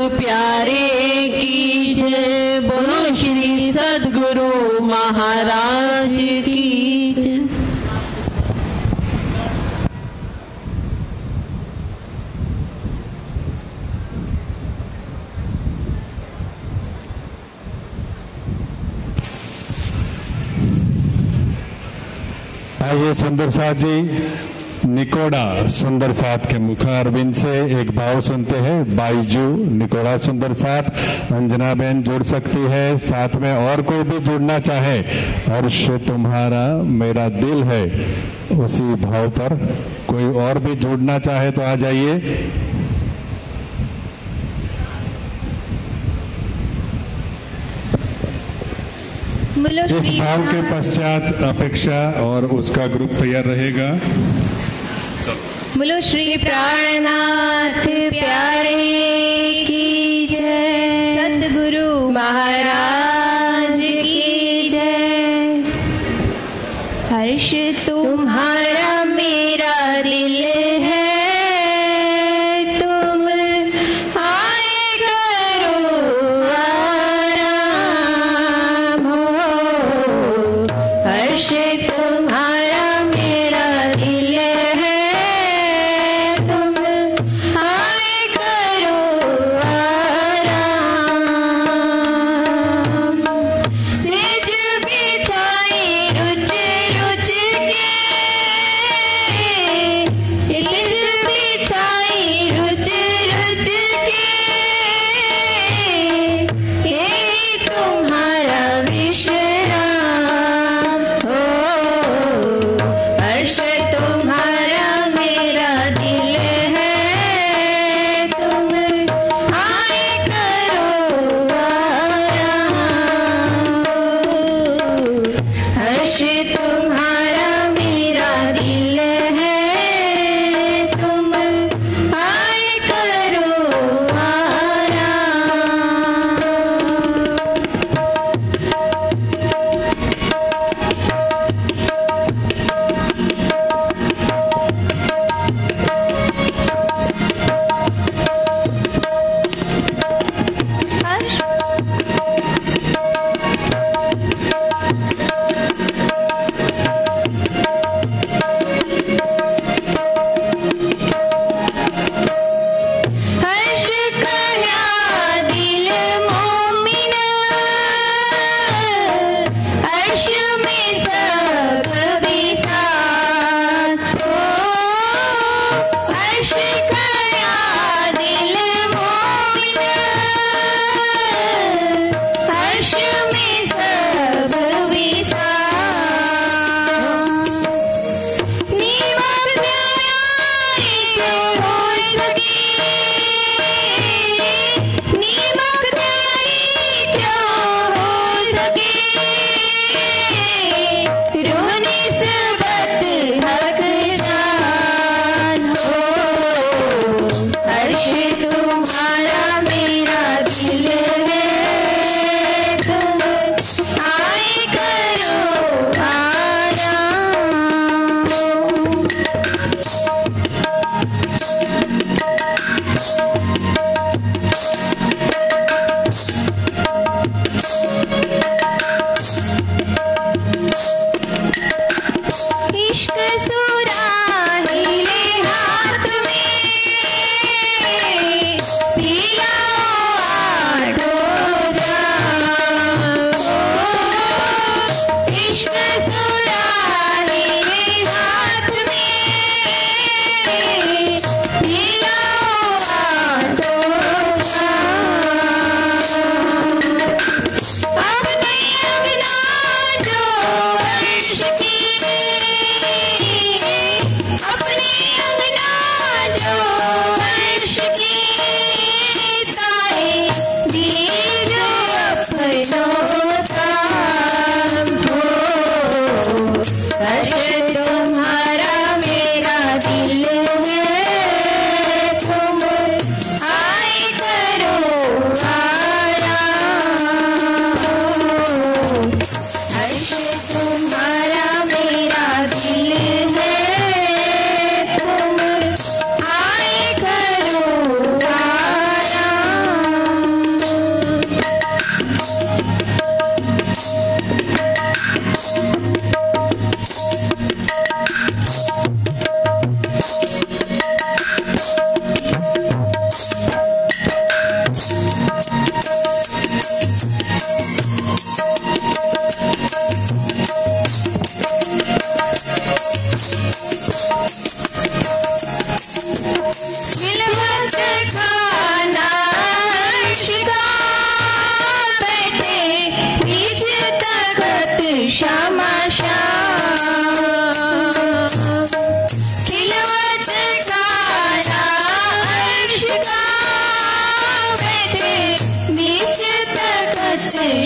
प्यारे की जय। बोलो श्री सद्गुरु महाराज की जय। आइए सुंदर साथ जी, निकोड़ा सुंदर साथ के मुखारबिंद से एक भाव सुनते हैं। बाईजू निकोड़ा सुंदर साथ, अंजना बहन जुड़ सकती है, साथ में और कोई भी जुड़ना चाहे। अर्श तुम्हारा मेरा दिल है, उसी भाव पर कोई और भी जुड़ना चाहे तो आ जाइए। इस भाव के पश्चात अपेक्षा और उसका ग्रुप तैयार रहेगा। बोलो श्री प्राणनाथ प्यारे की जय। सतगुरु महाराज की जय। हर्ष तुम्हारा मेरा दिल है, तुम आए करो आराम हो। हर्ष तुम्हारा मेरा दिल है, तुम आए करो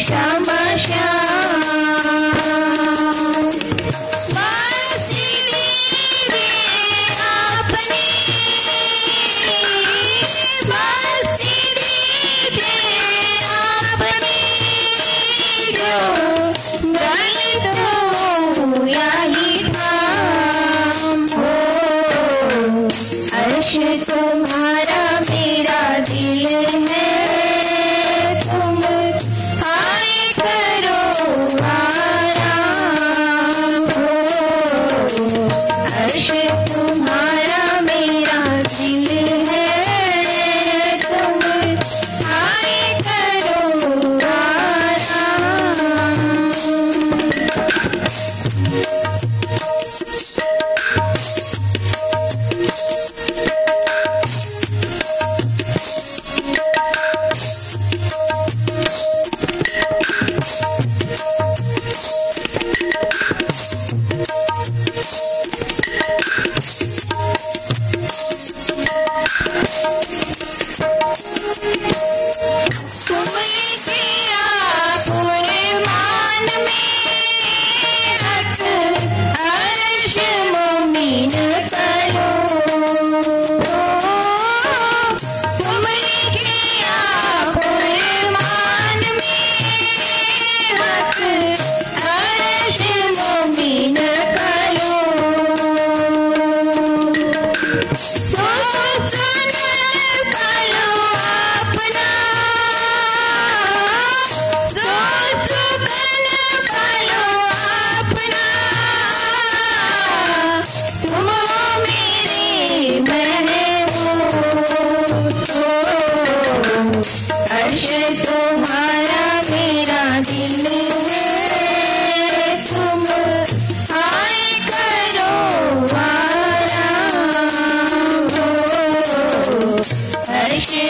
श्यामा श्याम तुम्हारा मेरा दिल है, तुम आए करो आराम हो। अर्श तुम्हारा मेरा दिल है, तुम आए करो आराम।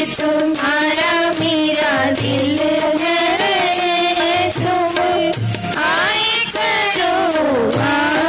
तुम्हारा मेरा दिल है, तुम आए करो आराम।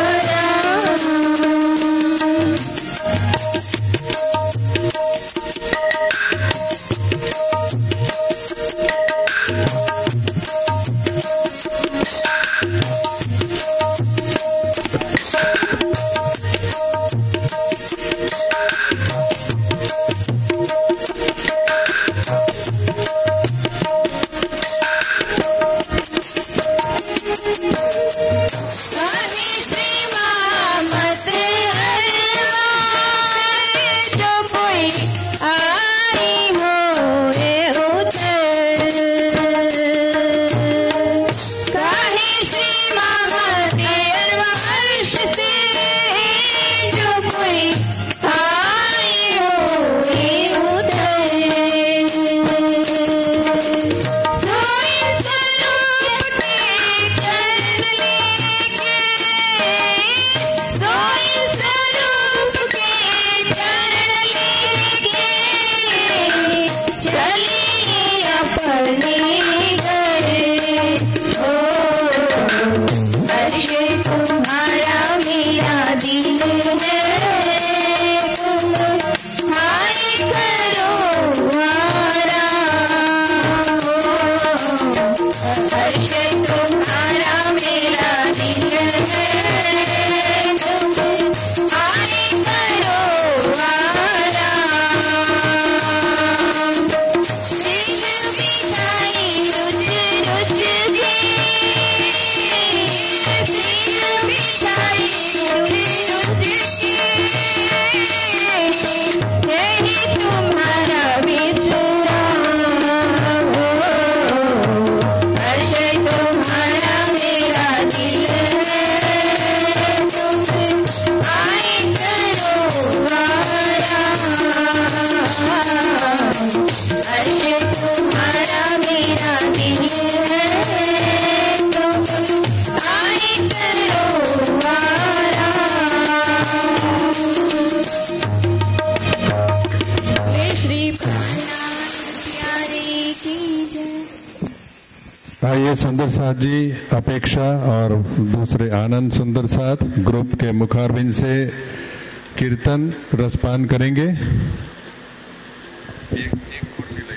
आइए सुंदर साथ जी अपेक्षा और दूसरे आनंद सुंदर साथ ग्रुप के मुखारबिंद से कीर्तन रसपान करेंगे। एक कुर्सी ले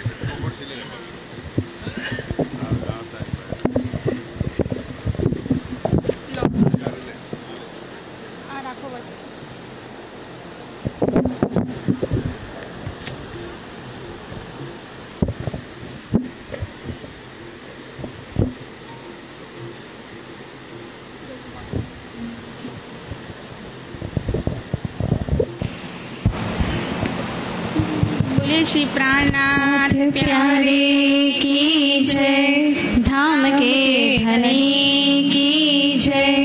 श्री प्राणनाथ प्यारे की जय, धाम के धनी की जय।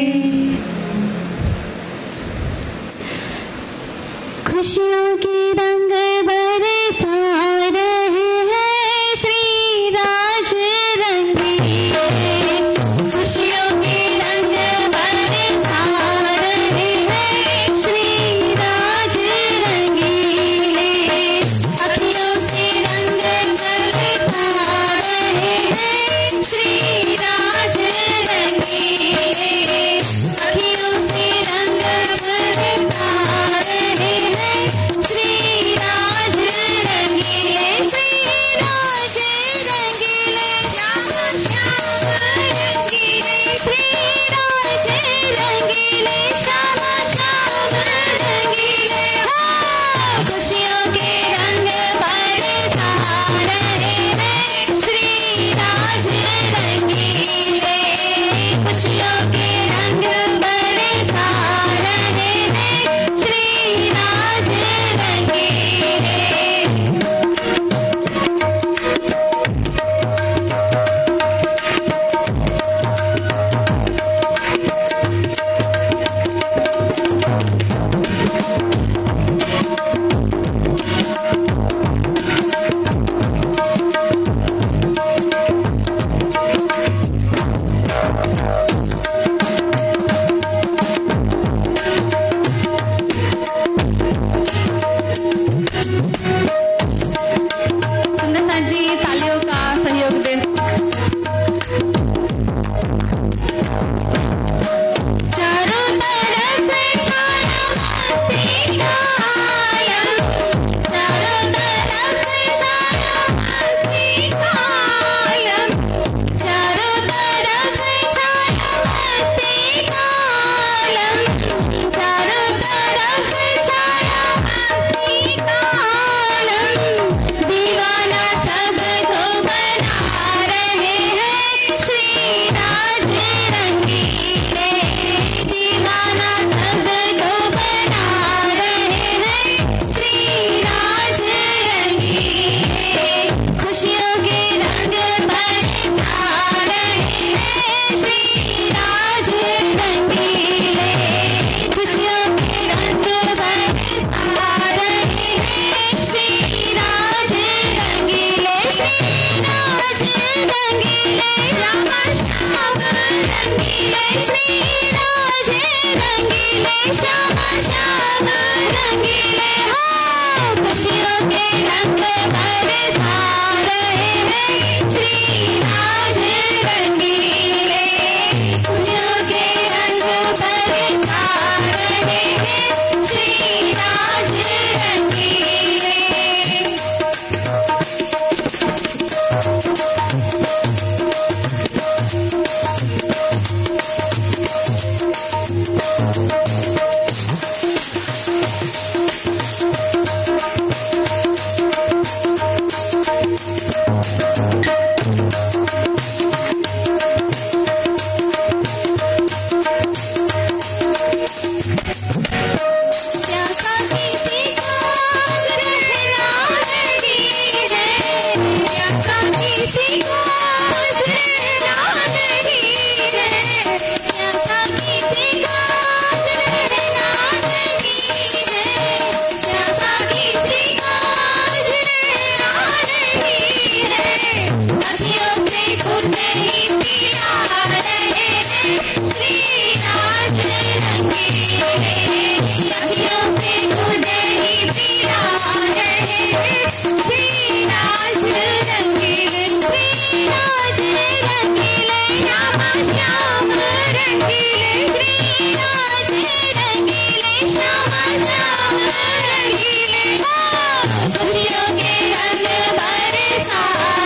खुशियों के रंग बरसा रहे हैं श्री राज रंगीले, खुशियों के रंग बरसा रहे हैं श्री राज रंगीले, अखियों से रंग बरसा रहे हैं श्री राज रंगीले, अखियों से रंग बरसा रहे हैं श्री राज रंगीले, श्री राज रंगीले, श्याम श्याम रंगीले, श्री राज रंगीले, श्याम श्याम रंगीले। हाँ, खुशियों के रंग बरसा रहे हैं श्री राज रंगीले, खुशियों के रंग बरसा रहे हैं श्री राज रंगीले। सुंदर साथ जी तालियों का सहयोग दें। चारों तरफ छाया मस्ती का आलम, चारों तरफ छाया मस्ती का आलम, चारों तरफ छाया मस्ती का आलम, चारों तरफ छाया मस्ती का आलम, दीवाना सबको बना रहे हैं श्री राज रंगीले, दीवाना सबको बना रहे हैं श्री राज रंगीले, खुशियों के रंग बरसा रहे हैं श्री राज रंगीले, खुशियों के रंग बरसा रहे हैं श्री राज रंगीले, श्री राज रंगीले, श्याम श्याम रंगीले, श्री राज रंगीले, श्याम श्याम रंगीले। हाँ, खुशियों के रंग बरसा रहे हैं श्री राज रंगीले, खुशियों के रंग बरसा रहे हैं श्री राज रंगीले। प्यासा किसी को रहना नहीं है, प्यासा किसी को रहना नहीं है, प्यासा किसी को रहना नहीं है, प्यासा किसी को रहना नहीं है, अखियों से खुद ही पिया रहे हैं श्री राज रंगीले, अखियों से खुद ही पिया रहे हैं श्री राज रंगीले, श्री राज रंगीले, श्याम श्याम रंगीले, श्री राज रंगीले, श्याम श्याम रंगीले। हाँ, खुशियों के रंग बरसा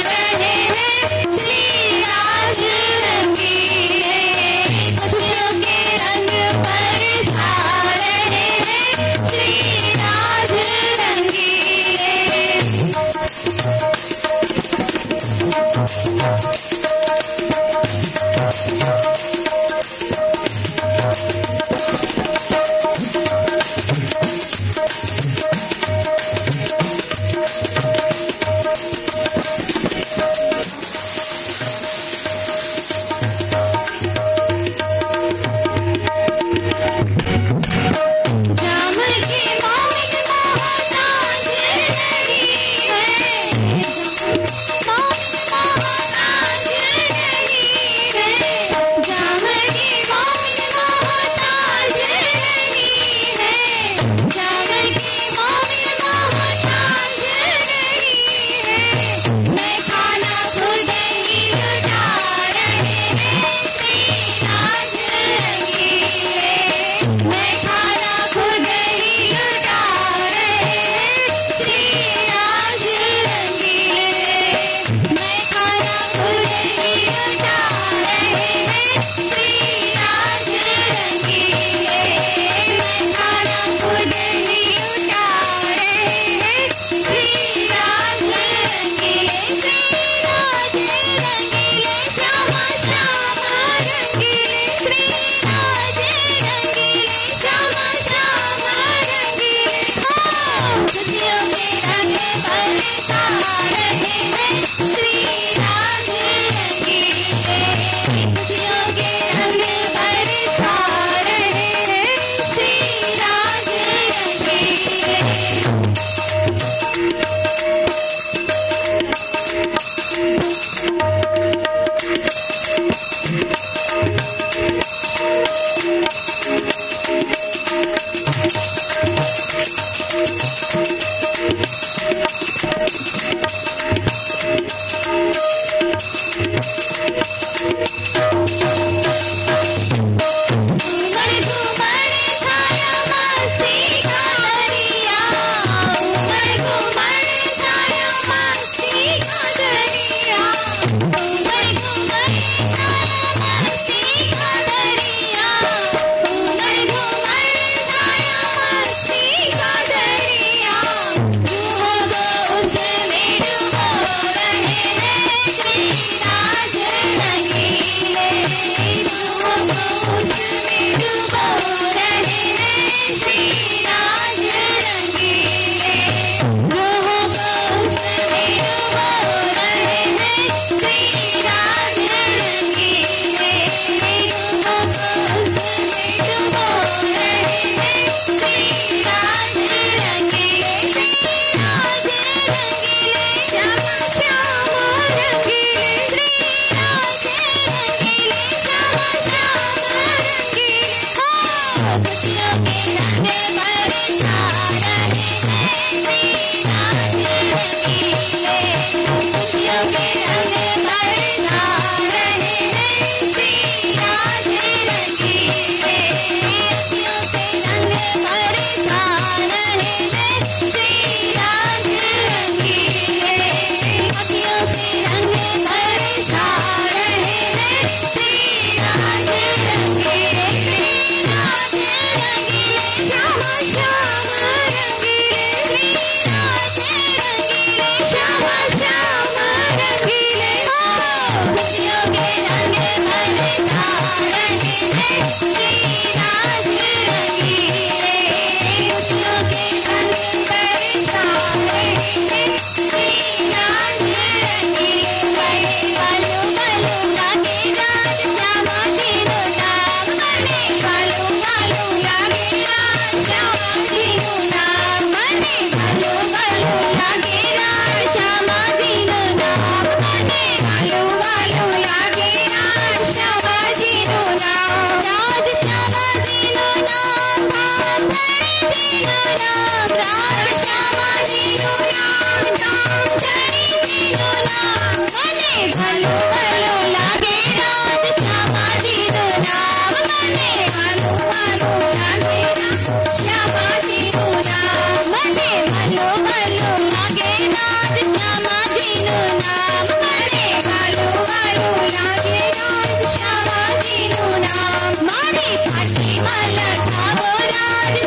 रहे हैं श्री राज रंगीले, खुशियों के रंग बरसा रहे हैं श्री राज रंगीले।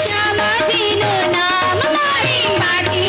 श्यामाजी नो नाम, मारी पाटी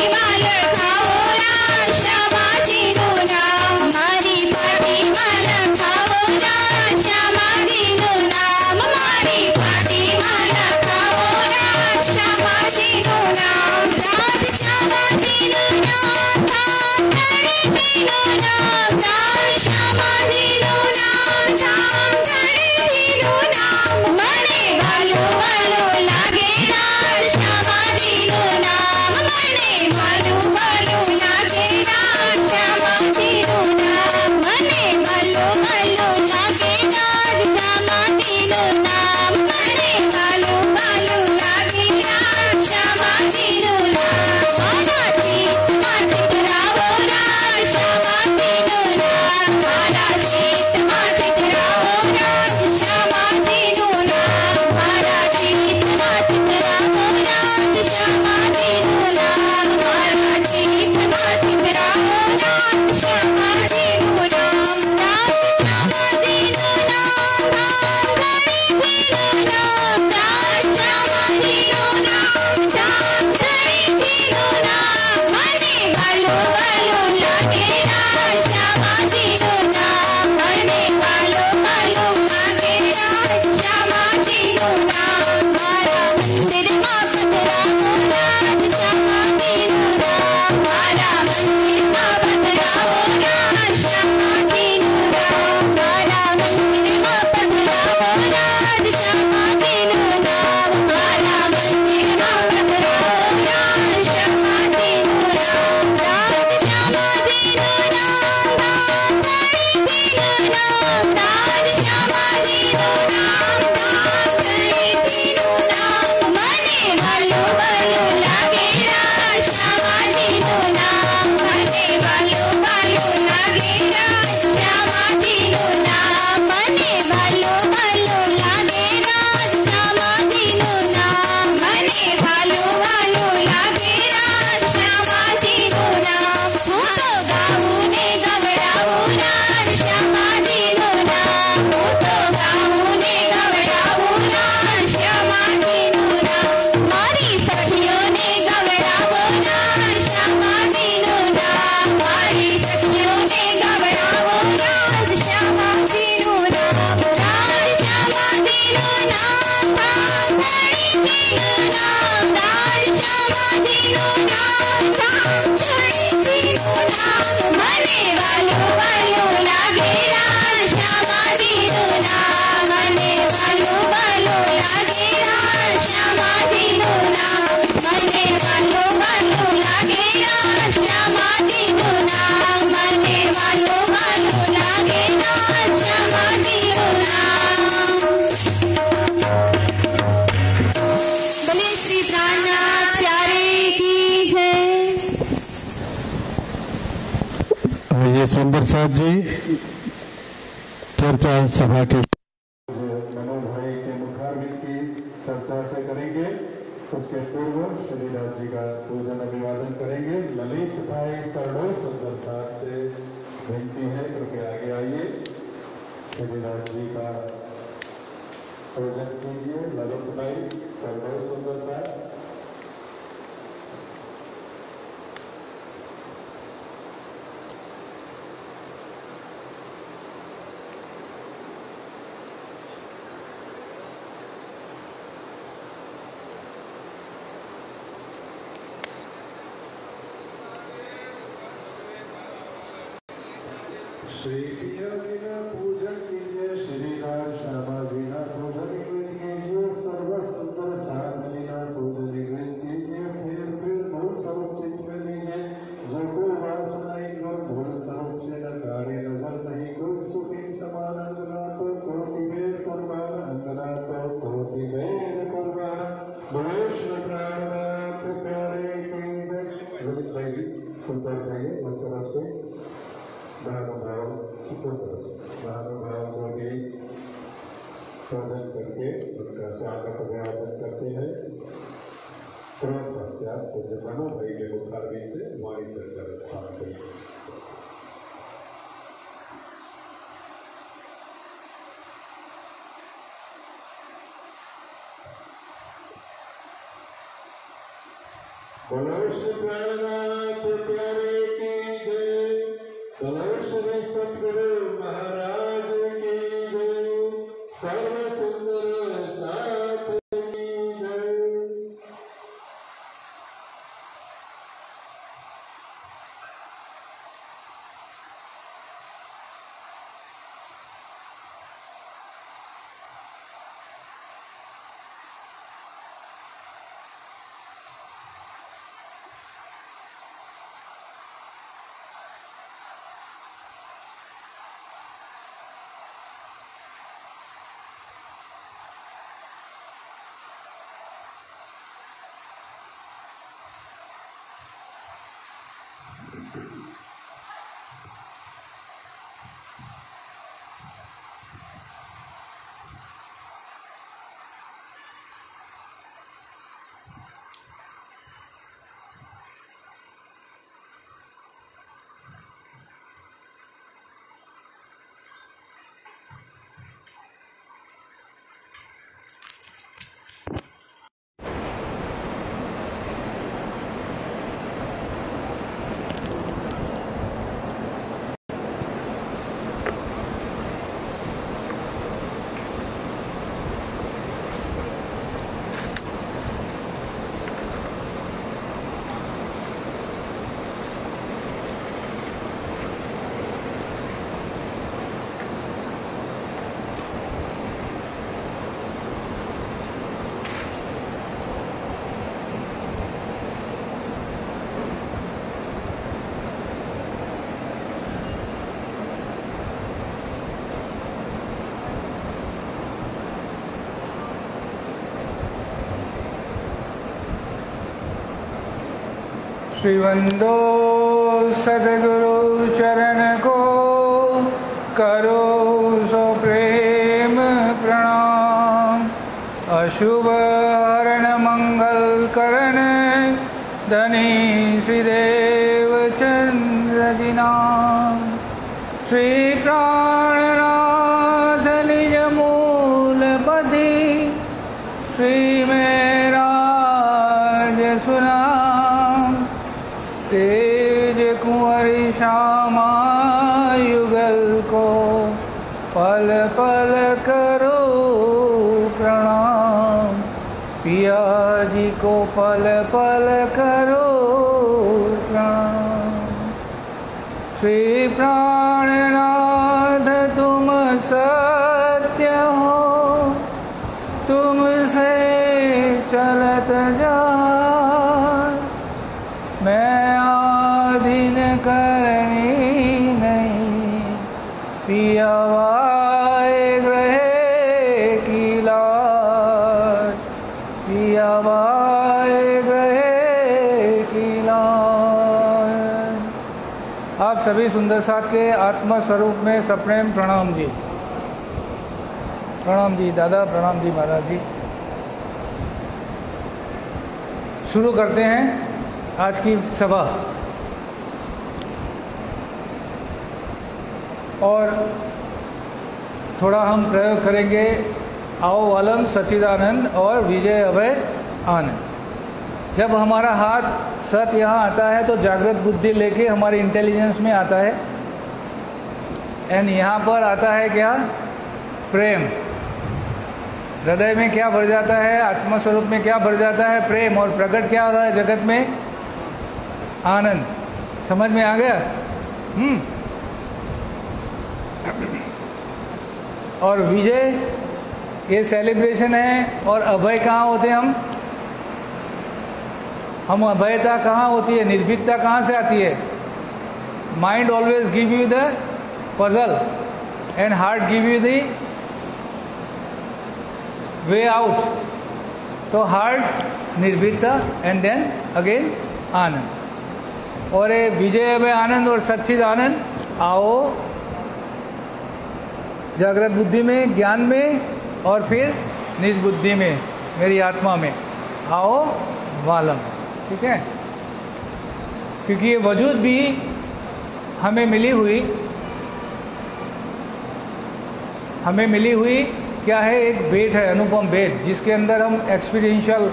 सुंदर साथ जी चर्चा सभा के मनोज भाई के मुखारबिंद की चर्चा से करेंगे। उसके पूर्व श्रीराज जी का पूजन अभिवादन करेंगे। ललित भाई सरडो सुंदर साथ से विनती है कृपया आगे आइए, श्रीराज जी का पूजन कीजिए। ललित भाई सरडो सुंदर साथ। श्री पिया जी का पूजन कीजिए। श्री राज श्यामा जी का पूजन कीजिए। सर्व सुंदर साथ जी का पूजन कीजिए। फिर भूल स्वरूप चित्त में लीजिए। जो को वासना इंद्र भूल स्वरूप से न कार्य नजर नहीं कुल सुखी समान अंगना तो कोटि भेद कुर्बान अंगना तो कोटि भेद कुर्बान वैष्णव प्राणनाथ प्यारे ललित भाई जी सुंदर भाई उस तरफ से महानुभाव को भी पूजन करके उनका स्वागत अभिवादन करते हैं। तुरंत पश्चात पूज्य मनो भाई के मुखारबिंद से हमारी चर्चा स्थान करें। बोलो श्री प्राणनाथ प्यारे की जय। बोलो श्री सतगुरु महाराज की जय। सर्व सुंदर साथ की जय। श्रीवंदो सदगुरु चरण को करो सो प्रेम प्रणाम। अशुभ हरण मंगल करण धनी श्रीदेव चंद्र जी नाम। श्री प्राणनाथ निज मूल पति श्री में राज सुनाम। तेज कुंवरी श्यामा युगल को पल पल करो प्रणाम। पिया जी को पल पल करो प्रणाम। श्री प्राणनाथ तुम सत्य हो, तुमसे चलत जाए। मैं आधीन करनी नहीं, पिया वाए ग्रहे की लाज। पिया वाए ग्रहे की लाज। आप सभी सुंदर साथ के आत्मा स्वरूप में सप्रेम प्रणाम जी। प्रणाम जी दादा, प्रणाम जी महाराज जी। शुरू करते हैं आज की सभा। और थोड़ा हम प्रयोग करेंगे आओ वालम सच्चिदानंद और विजय अभय आनंद। जब हमारा हाथ सत यहाँ आता है तो जागृत बुद्धि लेके हमारे इंटेलिजेंस में आता है। एंड यहाँ पर आता है क्या? प्रेम। हृदय में क्या भर जाता है? आत्मा स्वरूप में क्या भर जाता है? प्रेम। और प्रकट क्या हो रहा है जगत में? आनंद। समझ में आ गया? और विजय ये सेलिब्रेशन है। और अभय कहाँ होते हैं हम अभयता कहाँ होती है? निर्भीकता कहाँ से आती है? Mind always give you the puzzle and heart give you the way out. तो हार्ट निर्भीकता एंड देन अगेन आनंद। और ये विजय अभय आनंद और सच्चिद आनंद आओ जागृत बुद्धि में, ज्ञान में, और फिर निज बुद्धि में, मेरी आत्मा में आओ वालम। ठीक है? क्योंकि ये वजूद भी हमें मिली हुई क्या है? एक भेंट है, अनुपम भेंट, जिसके अंदर हम एक्सपीरियंशियल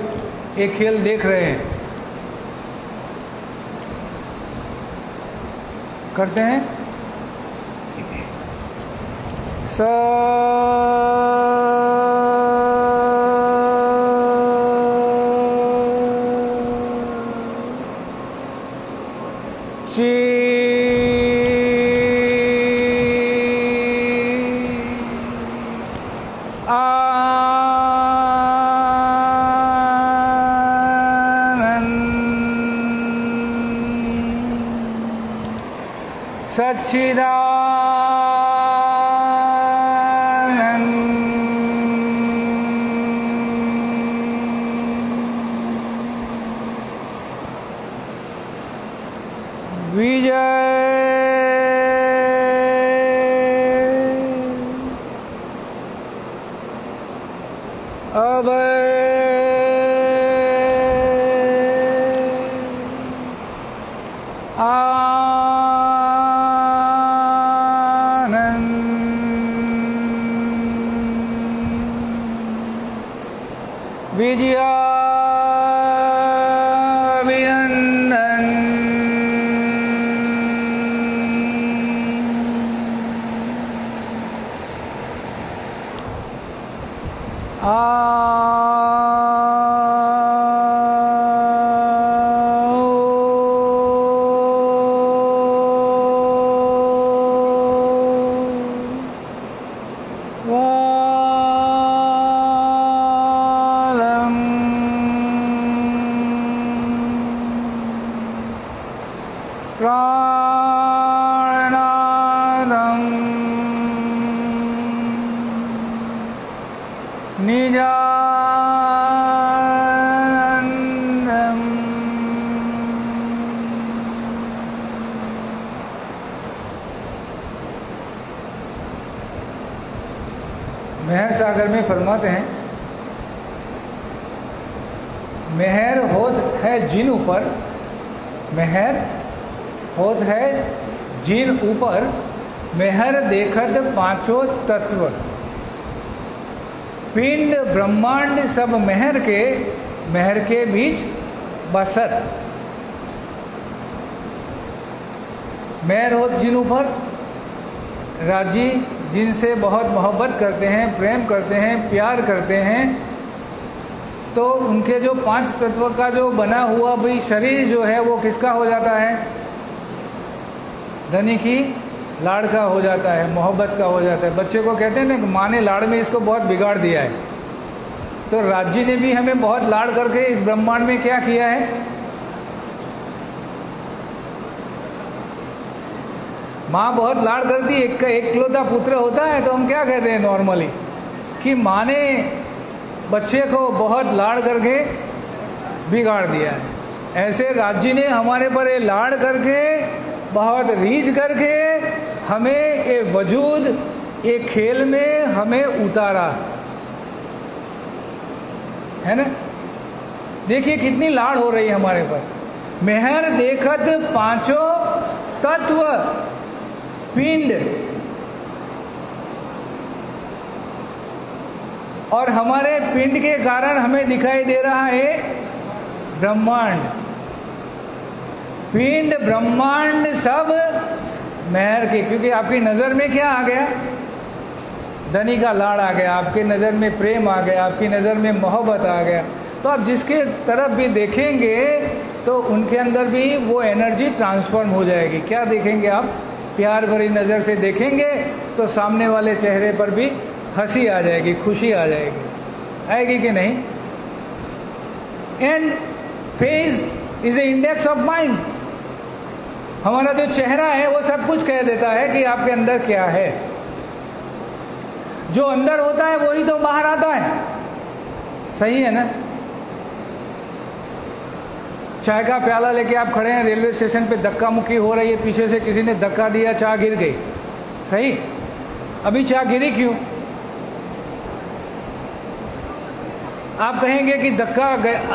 एक खेल देख रहे हैं। करते हैं मेहर सागर में फरमाते हैं, मेहर होत है जिन ऊपर, मेहर होत है जिन ऊपर, मेहर देखत पांचों तत्व, पिंड ब्रह्मांड सब मेहर के बीच बसत। मेहर होत जिन ऊपर, राजी जिनसे बहुत मोहब्बत करते हैं, प्रेम करते हैं, प्यार करते हैं, तो उनके जो पांच तत्व का जो बना हुआ भी शरीर जो है वो किसका हो जाता है? धनी की लाड़ का हो जाता है, मोहब्बत का हो जाता है। बच्चे को कहते हैं ना, माँ ने लाड़ में इसको बहुत बिगाड़ दिया है, तो राज्य ने भी हमें बहुत लाड़ करके इस ब्रह्मांड में क्या किया है? माँ बहुत लाड़ करती, एक का एकलौता पुत्र होता है तो हम क्या कहते हैं नॉर्मली कि माँ ने बच्चे को बहुत लाड़ करके बिगाड़ दिया है। ऐसे राज्य ने हमारे पर ये लाड़ करके, बहुत रीझ करके हमें ये वजूद, ये खेल में हमें उतारा है ना। देखिए कितनी लाड़ हो रही है हमारे पर। मेहर देखत पांचों तत्व, पिंड, और हमारे पिंड के कारण हमें दिखाई दे रहा है ब्रह्मांड। पिंड ब्रह्मांड सब मेहर के, क्योंकि आपकी नजर में क्या आ गया? धनी का लाड़ आ गया, आपकी नजर में प्रेम आ गया, आपकी नजर में मोहब्बत आ गया। तो आप जिसके तरफ भी देखेंगे तो उनके अंदर भी वो एनर्जी ट्रांसफॉर्म हो जाएगी। क्या देखेंगे आप? प्यार भरी नजर से देखेंगे तो सामने वाले चेहरे पर भी हंसी आ जाएगी, खुशी आ जाएगी, आएगी कि नहीं? And face is a index of mind. हमारा जो चेहरा है वो सब कुछ कह देता है कि आपके अंदर क्या है। जो अंदर होता है वही तो बाहर आता है, सही है ना? चाय का प्याला लेके आप खड़े हैं, रेलवे स्टेशन पे धक्का मुक्की हो रही है, पीछे से किसी ने धक्का दिया, चाय गिर गई, सही? अभी चाय गिरी क्यों? आप कहेंगे कि धक्का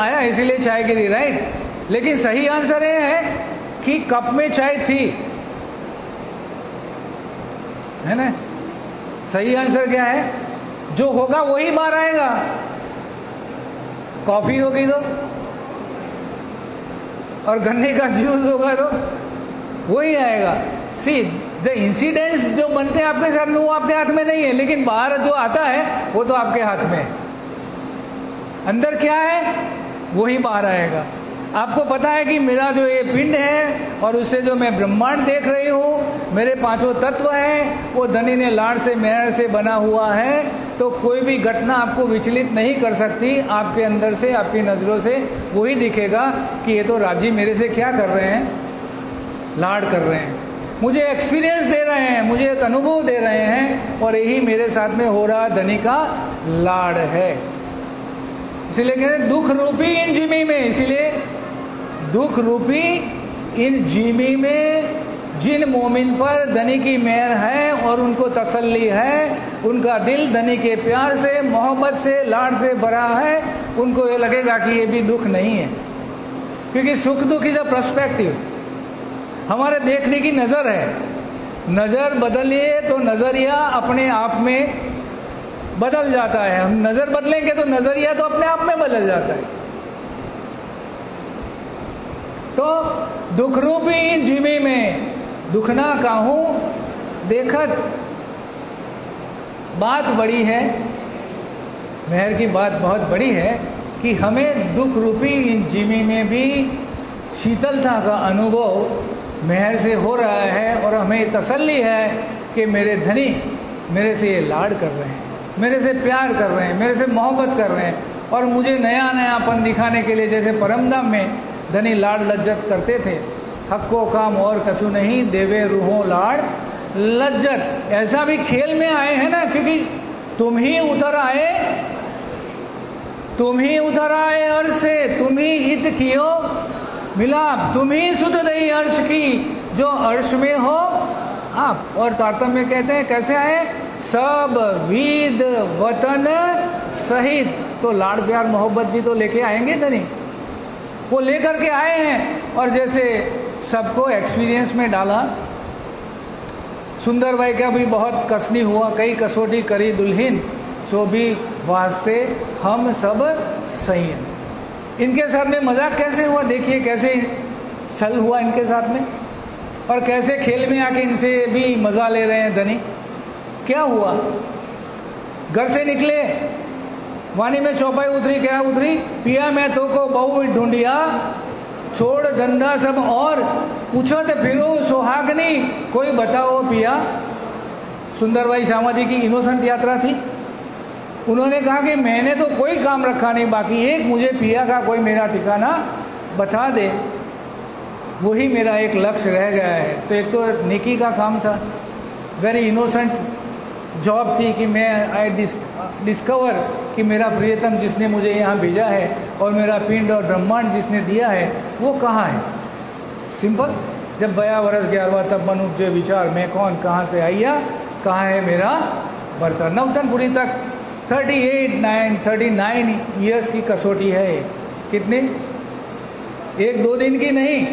आया इसीलिए चाय गिरी, राइट? लेकिन सही आंसर ये है कि कप में चाय थी, है ना? सही आंसर क्या है? जो होगा वही बाहर आएगा। कॉफी होगी तो, और गन्ने का जूस होगा तो वही आएगा। सी द इंसिडेंस जो बनते हैं आपके साथ में वो आपके हाथ में नहीं है, लेकिन बाहर जो आता है वो तो आपके हाथ में है। अंदर क्या है वही बाहर आएगा। आपको पता है कि मेरा जो ये पिंड है और उससे जो मैं ब्रह्मांड देख रही हूँ, मेरे पांचों तत्व हैं, वो धनी ने लाड़ से मेहर से बना हुआ है। तो कोई भी घटना आपको विचलित नहीं कर सकती। आपके अंदर से, आपकी नजरों से वही दिखेगा कि ये तो राजी मेरे से क्या कर रहे हैं? लाड़ कर रहे हैं, मुझे एक्सपीरियंस दे रहे हैं, मुझे एक अनुभव दे रहे हैं, और यही मेरे साथ में हो रहा धनी का लाड़ है। इसीलिए कहते हैं दुख रूपी इन जिमी में, इसीलिए दुख रूपी इन जिमी में जिन मोमिन पर धनी की मेहर है और उनको तसल्ली है, उनका दिल धनी के प्यार से, मोहब्बत से, लाड़ से भरा है, उनको ये लगेगा कि ये भी दुख नहीं है। क्योंकि सुख दुख इज अ पर्सपेक्टिव, हमारे देखने की नजर है। नजर बदलिए तो नजरिया अपने आप में बदल जाता है। हम नजर बदलेंगे तो नजरिया तो अपने आप में बदल जाता है। तो दुख रूपी जिमी में दुखना काहूं देखत, बात बड़ी है, मेहर की बात बहुत बड़ी है कि हमें दुख रूपी जिमी में भी शीतलता का अनुभव मेहर से हो रहा है, और हमें तसल्ली है कि मेरे धनी मेरे से ये लाड़ कर रहे हैं, मेरे से प्यार कर रहे हैं, मेरे से मोहब्बत कर रहे हैं, और मुझे नया नयापन दिखाने के लिए, जैसे परमधाम में धनी लाड़ लज्जत करते थे, हक्को काम और कछु नहीं, देवे रूहों लाड़ लज्जत, ऐसा भी खेल में आए हैं ना, क्योंकि तुम ही उतर आए अर्श से, तुम ही हित कियो मिलाप, तुम ही सुध दई अर्श की, जो अर्श में हो आप, और तारतम्य कहते हैं कैसे आए, सब विद वतन सहित। तो लाड़ प्यार मोहब्बत भी तो लेके आएंगे धनी, वो लेकर के आए हैं। और जैसे सबको एक्सपीरियंस में डाला, सुंदर भाई का भी बहुत कसनी हुआ, कई कसौटी करी दुल्हीन, सो भी वास्ते हम सब संयम। इनके साथ में मजाक कैसे हुआ, देखिए कैसे छल हुआ इनके साथ में, और कैसे खेल में आके इनसे भी मजा ले रहे हैं धनी। क्या हुआ, घर से निकले, वाणी में चौपाई उतरी, क्या उतरी, पिया मैं तो को बहु ढूंढिया, छोड़ धंधा सब और पूछत फिरो सुहागनी, कोई बताओ पिया। सुंदर भाई श्यामा जी की इनोसेंट यात्रा थी। उन्होंने कहा कि मैंने तो कोई काम रखा नहीं बाकी, एक मुझे पिया का कोई मेरा ठिकाना बता दे, वही मेरा एक लक्ष्य रह गया है। तो एक तो नेकी का काम था, वेरी इनोसेंट जॉब थी कि मैं आई डिस्कवर कि मेरा प्रियतम जिसने मुझे यहाँ भेजा है और मेरा पिंड और ब्रह्मांड जिसने दिया है वो कहाँ है। सिंपल, जब 42 वर्ष 11वां तब मन उपजे विचार, मैं कौन, कहाँ से आइया, कहाँ है मेरा बर्ता। नवतनपुरी तक 39 ईयर्स की कसौटी है। कितने, एक दो दिन की नहीं,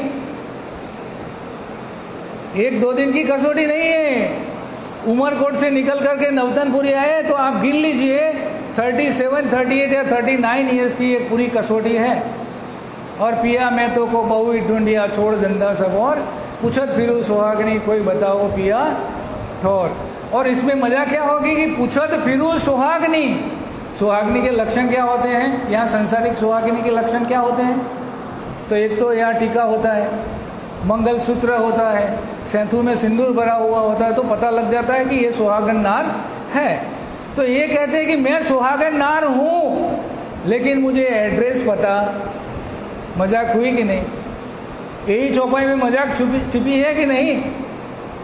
एक दो दिन की कसौटी नहीं है। उमरकोट से निकल करके नवतनपुरी आए तो आप गिन लीजिए 37, 38 या 39 ईयर्स की एक पूरी कसौटी है। और पिया मैं तो को बहु ढूंढिया, छोड़ धंधा सब और पूछत फिरू सुहागनी, कोई बताओ पिया ठोर। और इसमें मजा क्या होगी कि पूछत फिरू सुहागनी, सुहागनी के लक्षण क्या होते हैं, यहाँ संसारिक सुहागनी के लक्षण क्या होते हैं। तो एक तो यहाँ टीका होता है, मंगलसूत्र होता है, सेंथू में सिंदूर भरा हुआ होता है, तो पता लग जाता है कि ये सुहागन नार है। तो ये कहते हैं कि मैं सुहागन नार हूं, लेकिन मुझे एड्रेस पता। मजाक हुई कि नहीं, यही चौपाई में मजाक छिपी है कि नहीं,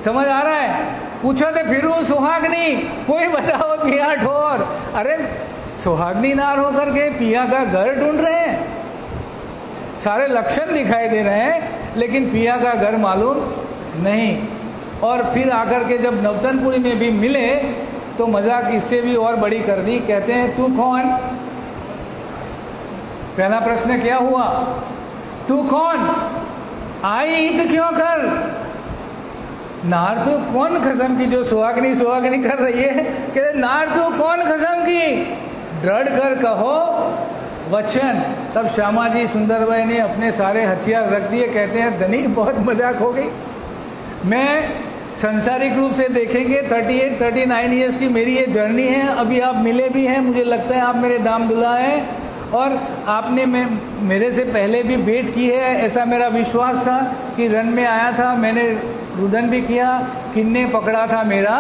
समझ आ रहा है। पूछो तो फिरू सुहागनी, कोई बताओ पिया ठोर। अरे सुहागनी नार होकर के पिया का घर ढूंढ रहे हैं, सारे लक्षण दिखाई दे रहे हैं, लेकिन पिया का घर मालूम नहीं। और फिर आकर के जब नवतनपुरी में भी मिले तो मजाक इससे भी और बड़ी कर दी। कहते हैं तू कौन, पहला प्रश्न क्या हुआ, तू कौन, आई ईद क्यों कर। नार तू कौन कसम की, जो सुहागनी सुहागनी कर रही है, कहते नार तू कौन कसम की, दृढ़ कर कहो वचन। तब श्यामा जी सुंदर भाई ने अपने सारे हथियार रख दिए। कहते हैं धनी बहुत मजाक हो गई, मैं संसारिक रूप से देखेंगे 38, 39 ईयर्स की मेरी ये जर्नी है। अभी आप मिले भी हैं, मुझे लगता है आप मेरे दाम दुल्हा हैं और आपने मेरे से पहले भी भेंट की है, ऐसा मेरा विश्वास था कि रन में आया था, मैंने रुदन भी किया, किन्ने पकड़ा था मेरा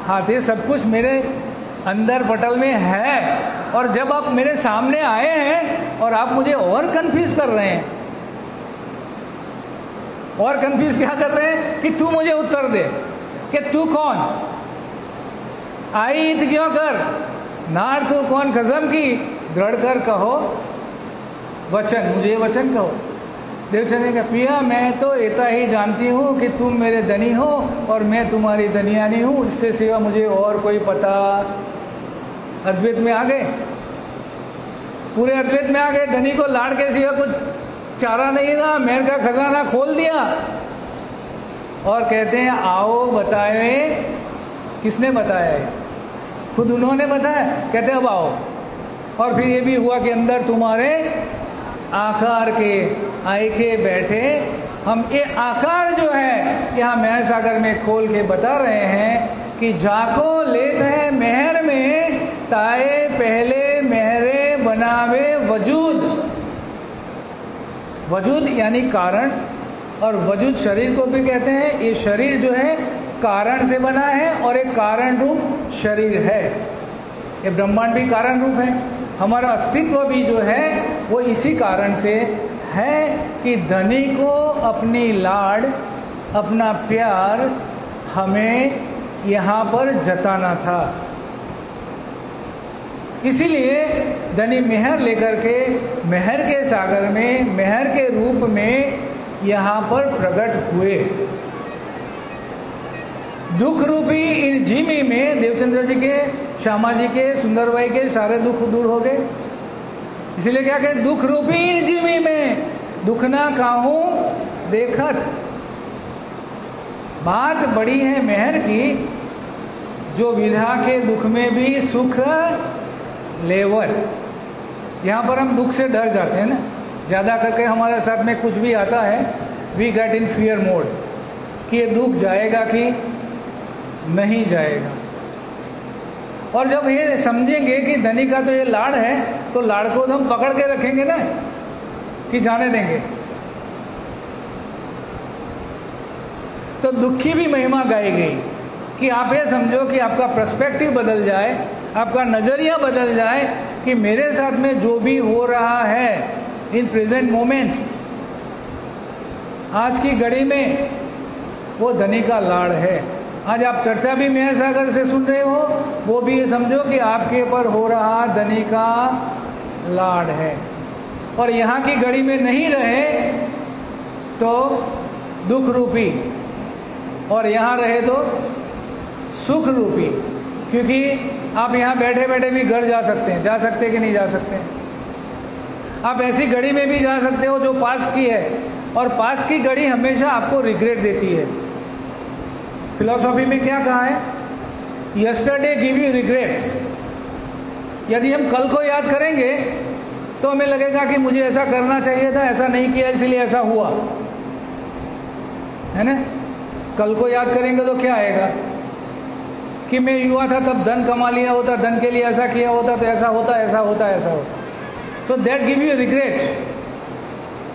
हाथ, ये सब कुछ मेरे अंदर पटल में है। और जब आप मेरे सामने आए हैं और आप मुझे और कंफ्यूज कर रहे हैं, और कंफ्यूज क्या कर रहे हैं कि तू मुझे उत्तर दे कि तू कौन, आई ईद क्यों कर, नार तू कौन कसम की, दृढ़ कर कहो वचन, मुझे वचन कहो। देवचंद्र का पिया मैं तो इतना ही जानती हूँ कि तुम मेरे धनी हो और मैं तुम्हारी धनियानी हूँ, इससे सिवा मुझे और कोई पता। अद्वैत में आ गए, पूरे अद्वैत में आ गए, धनी को लाड़ के सिवा कुछ चारा नहीं था, मेहर का खजाना खोल दिया। और कहते हैं आओ बताए, किसने बताया है, खुद उन्होंने बताया। कहते अब आओ। और फिर ये भी हुआ कि अंदर तुम्हारे आकार के आयके बैठे, हम ये आकार जो है यहाँ महर सागर में खोल के बता रहे हैं कि जाको लेत है मेहर में, ताए पहले मेहरे बनावे वजूद। वजूद यानी कारण, और वजूद शरीर को भी कहते हैं। ये शरीर जो है कारण से बना है और एक कारण रूप शरीर है। ये ब्रह्मांड भी कारण रूप है, हमारा अस्तित्व भी जो है वो इसी कारण से है कि धनी को अपनी लाड, अपना प्यार हमें यहाँ पर जताना था। इसीलिए धनी मेहर लेकर के मेहर के सागर में, मेहर के रूप में यहाँ पर प्रकट हुए। दुख रूपी इन जिमी में देवचंद्र जी के, श्यामा जी के, सुंदर भाई के सारे दुख दूर हो गए। इसलिए क्या कहते, दुख रूपी इन जिमी में दुख ना काहू देखत। बात बड़ी है मेहर की, जो विधा के दुख में भी सुख लेवर। यहां पर हम दुख से डर जाते हैं ना, ज्यादा करके हमारे साथ में कुछ भी आता है, we get in fear mode कि ये दुख जाएगा कि नहीं जाएगा। और जब ये समझेंगे कि धनी का तो ये लाड़ है, तो लाड़ को तो हम पकड़ के रखेंगे ना, कि जाने देंगे। तो दुख की भी महिमा गाई गई कि आप ये समझो कि आपका पर्सपेक्टिव बदल जाए, आपका नजरिया बदल जाए कि मेरे साथ में जो भी हो रहा है इन प्रेजेंट मोमेंट, आज की घड़ी में, वो धनी का लाड़ है। आज आप चर्चा भी मेहर सागर से सुन रहे हो, वो भी ये समझो कि आपके ऊपर हो रहा धनी का लाड़ है। और यहाँ की घड़ी में नहीं रहे तो दुख रूपी, और यहाँ रहे तो सुख रूपी। क्योंकि आप यहाँ बैठे बैठे भी घर जा सकते हैं, जा सकते कि नहीं जा सकते? आप ऐसी घड़ी में भी जा सकते हो जो पास की है, और पास की घड़ी हमेशा आपको रिग्रेट देती है। फिलॉसफी में क्या कहा है, यस्टरडे गिव यू रिग्रेट्स। यदि हम कल को याद करेंगे तो हमें लगेगा कि मुझे ऐसा करना चाहिए था, ऐसा नहीं किया इसलिए ऐसा हुआ, है ना। कल को याद करेंगे तो क्या आएगा कि मैं युवा था तब धन कमा लिया होता, धन के लिए ऐसा किया होता तो ऐसा होता, ऐसा होता, ऐसा होता। So that give you regret,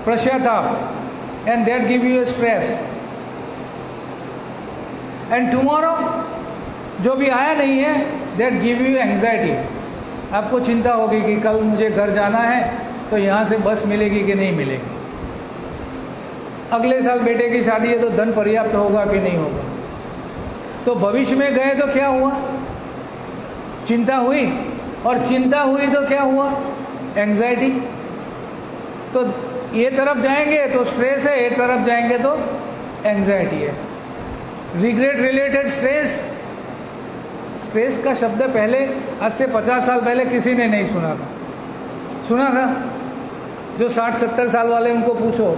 पश्चाताप, and that give you stress. And tomorrow, जो भी आया नहीं है, दैट गिव यू एंग्जाइटी। आपको चिंता होगी कि कल मुझे घर जाना है तो यहां से बस मिलेगी कि नहीं मिलेगी, अगले साल बेटे की शादी है तो धन पर्याप्त होगा कि नहीं होगा। तो भविष्य में गए तो क्या हुआ, चिंता हुई, और चिंता हुई तो क्या हुआ, एंग्जाइटी। तो ये तरफ जाएंगे तो स्ट्रेस है, ये तरफ जाएंगे तो एंग्जाइटी है। रिग्रेट रिलेटेड स्ट्रेस, स्ट्रेस का शब्द पहले आज से 50 साल पहले किसी ने नहीं सुना था। सुना था? जो 60-70 साल वाले उनको पूछो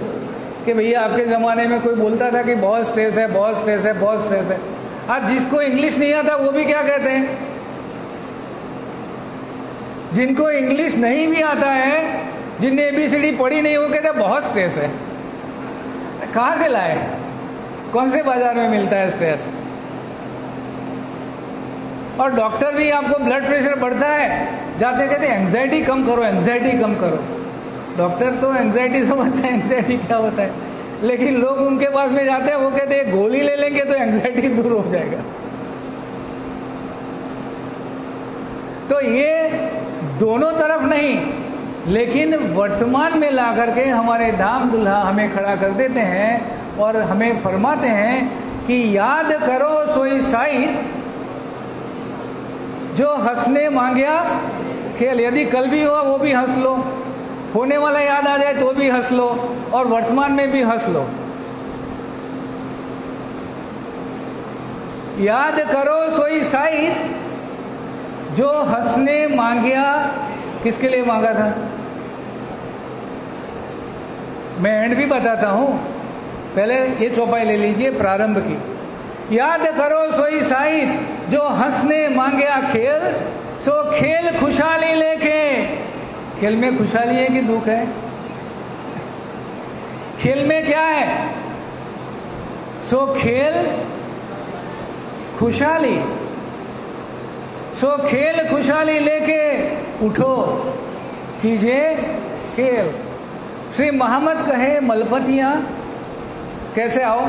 कि भैया आपके जमाने में कोई बोलता था कि बहुत स्ट्रेस है, बहुत स्ट्रेस है, बहुत स्ट्रेस है। आज जिसको इंग्लिश नहीं आता वो भी क्या कहते हैं, जिनको इंग्लिश नहीं भी आता है, जिनने ABCD पढ़ी नहीं, वो कहते हैं बहुत स्ट्रेस है। कहां से लाए, कौन से बाजार में मिलता है स्ट्रेस? और डॉक्टर भी आपको ब्लड प्रेशर बढ़ता है, जाते कहते हैं एंग्जाइटी कम करो, एंग्जाइटी कम करो। डॉक्टर तो एंग्जाइटी समझता है, एंग्जाइटी क्या होता है, लेकिन लोग उनके पास में जाते हैं, वो कहते हैं गोली ले लेंगे तो एंग्जाइटी दूर हो जाएगा। तो ये दोनों तरफ नहीं, लेकिन वर्तमान में ला करके हमारे धाम दुल्हा हमें खड़ा कर देते हैं और हमें फरमाते हैं कि याद करो सोई साई जो हंसने मांगया खेल। यदि कल भी हुआ वो भी हंस लो, होने वाला याद आ जाए तो भी हंस लो, और वर्तमान में भी हंस लो। याद करो सोई साई जो हंसने मांगया, किसके लिए मांगा था? मैं एंड भी बताता हूं, पहले ये चौपाई ले लीजिए प्रारंभ की। याद करो सोई साई जो हंसने मांगया खेल, सो खेल खुशहाली लेके। खेल में खुशहाली है कि दुख है? खेल में क्या है? सो खेल खुशहाली, सो खेल खुशहाली लेके उठो कीजिए खेल। श्री मोहम्मद कहे मलपतियां, कैसे आओ?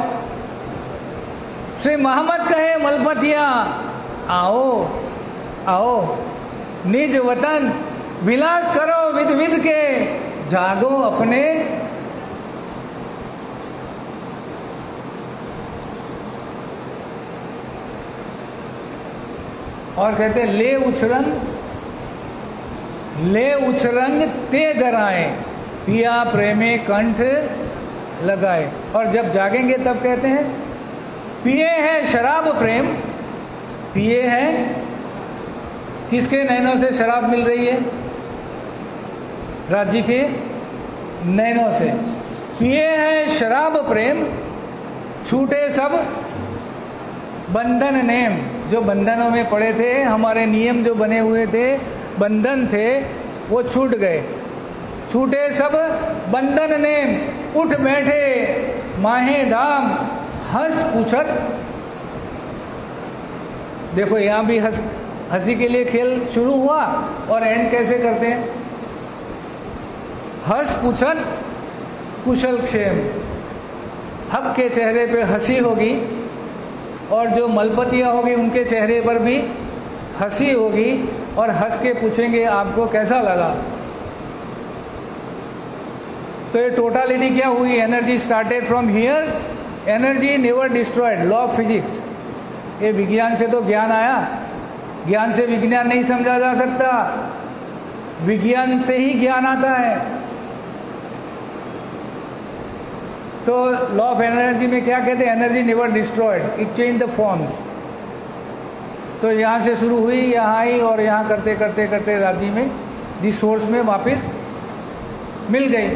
श्री मोहम्मद कहे मलपतियां आओ आओ, निज वतन विलास करो विद विद के, जागो अपने। और कहते ले उछरंग ते गराए, पिया प्रेमे कंठ लगाए। और जब जागेंगे तब कहते हैं पिए है शराब प्रेम, पिए है, किसके नैनों से शराब मिल रही है? राज्य के नैनों से। पिए है शराब प्रेम, छूटे सब बंधन नेम। जो बंधनों में पड़े थे, हमारे नियम जो बने हुए थे, बंधन थे, वो छूट गए। छूटे सब बंधन नेम, उठ बैठे माहे धाम, हंस पूछत। देखो यहां भी हंसी के लिए खेल शुरू हुआ और एंड कैसे करते हैं? हंस पूछत कुशल क्षेम। हक के चेहरे पे हंसी होगी और जो मलपतियां होगी उनके चेहरे पर भी हंसी होगी और हंस के पूछेंगे आपको कैसा लगा। तो ये टोटालिटी क्या हुई? Energy started from here, energy never destroyed, law of physics. ये विज्ञान से तो ज्ञान आया, ज्ञान से विज्ञान नहीं समझा जा सकता, विज्ञान से ही ज्ञान आता है। तो लॉ ऑफ एनर्जी में क्या कहते हैं? Energy never destroyed, it change the forms. तो यहां से शुरू हुई, यहां आई और यहां करते करते करते राज्य में दी सोर्स में वापस मिल गई।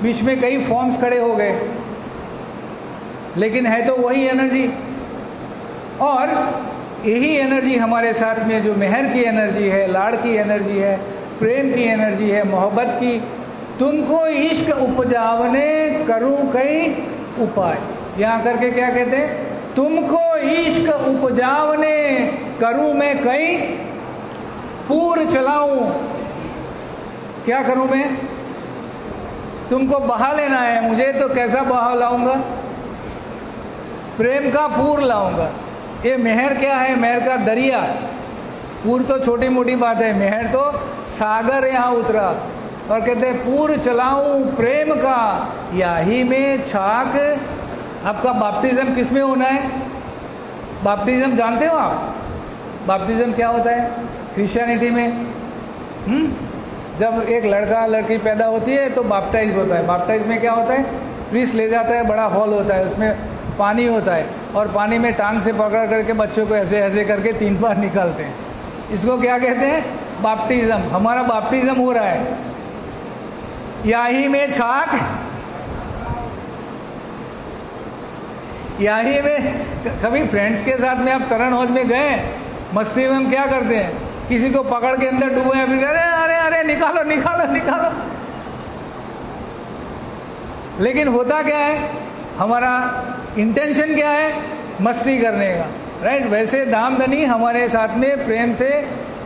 बीच में कई फॉर्म्स खड़े हो गए, लेकिन है तो वही एनर्जी। और यही एनर्जी हमारे साथ में जो मेहर की एनर्जी है, लाड़ की एनर्जी है, प्रेम की एनर्जी है, मोहब्बत की। तुमको इश्क उपजावने करूं कई उपाय। यहां करके क्या कहते हैं? तुमको इश्क उपजावने करूं मैं कई पूर चलाऊं। क्या करूं मैं? तुमको बहा लेना है मुझे, तो कैसा बहा लाऊंगा? प्रेम का पूर लाऊंगा। ये मेहर क्या है? मेहर का दरिया। पूर तो छोटी मोटी बात है, मेहर तो सागर यहां उतरा। और कहते हैं पूर चलाऊं प्रेम का याही में छाक। आपका बाप्तिज्म किस में होना है? बाप्तिज्म जानते हो आप? बाप्तिज्म क्या होता है क्रिश्चियनिटी में? जब एक लड़का लड़की पैदा होती है तो बाप्टाइज होता है। बाप्टाइज में क्या होता है? प्रीस्ट ले जाता है, बड़ा हॉल होता है, उसमें पानी होता है और पानी में टांग से पकड़ करके बच्चों को ऐसे ऐसे करके 3 बार निकालते हैं। इसको क्या कहते हैं? बाप्तिज्म। हमारा बाप्तिज्म हो रहा है। याही में छाक, याही में। कभी फ्रेंड्स के साथ में आप तरण हौज में गए, मस्ती में हम क्या करते हैं? किसी को पकड़ के अंदर डूबे, अरे अरे अरे निकालो निकालो निकालो। लेकिन होता क्या है? हमारा इंटेंशन क्या है? मस्ती करने का, राइट? वैसे दामदनी हमारे साथ में प्रेम से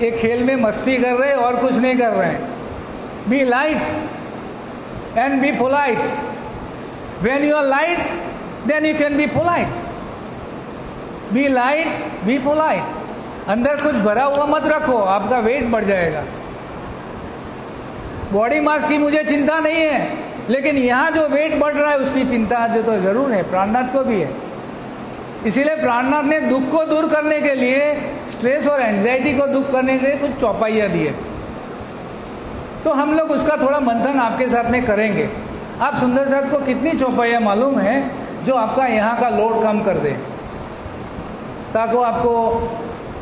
एक खेल में मस्ती कर रहे और कुछ नहीं कर रहे हैं। Be light and be polite. When you are light, then you can be polite. Be light, be polite. अंदर कुछ भरा हुआ मत रखो, आपका वेट बढ़ जाएगा। बॉडी मास की मुझे चिंता नहीं है, लेकिन यहां जो वेट बढ़ रहा है उसकी चिंता जो तो जरूर है, प्राणनाथ को भी है। इसीलिए प्राणनाथ ने दुख को दूर करने के लिए, स्ट्रेस और एंजाइटी को दूर करने के लिए कुछ चौपाइयां दिए। तो हम लोग उसका थोड़ा मंथन आपके साथ में करेंगे। आप सुंदर साथ को कितनी चौपाइयां मालूम है जो आपका यहाँ का लोड कम कर दे, ताकि आपको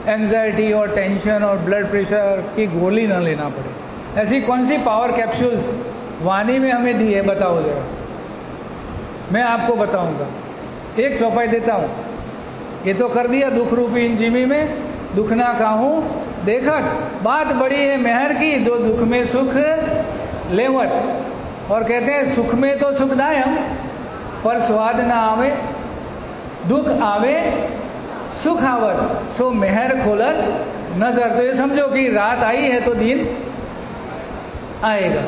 एंजाइटी और टेंशन और ब्लड प्रेशर की गोली ना लेना पड़े। ऐसी कौन सी पावर कैप्सूल्स वाणी में हमें दी है? बताओ जरा, मैं आपको बताऊंगा। एक चौपाई देता हूं। ये तो कर दिया दुख रूपी इन जिमी में दुख ना काहूं देखत, बात बड़ी है मेहर की, दो दुख में सुख लेवट। और कहते हैं सुख में तो सुखदायम, पर स्वाद ना आवे, दुख आवे सुख आवत, सो मेहर खोलत नजर। तो ये समझो कि रात आई है तो दिन आएगा।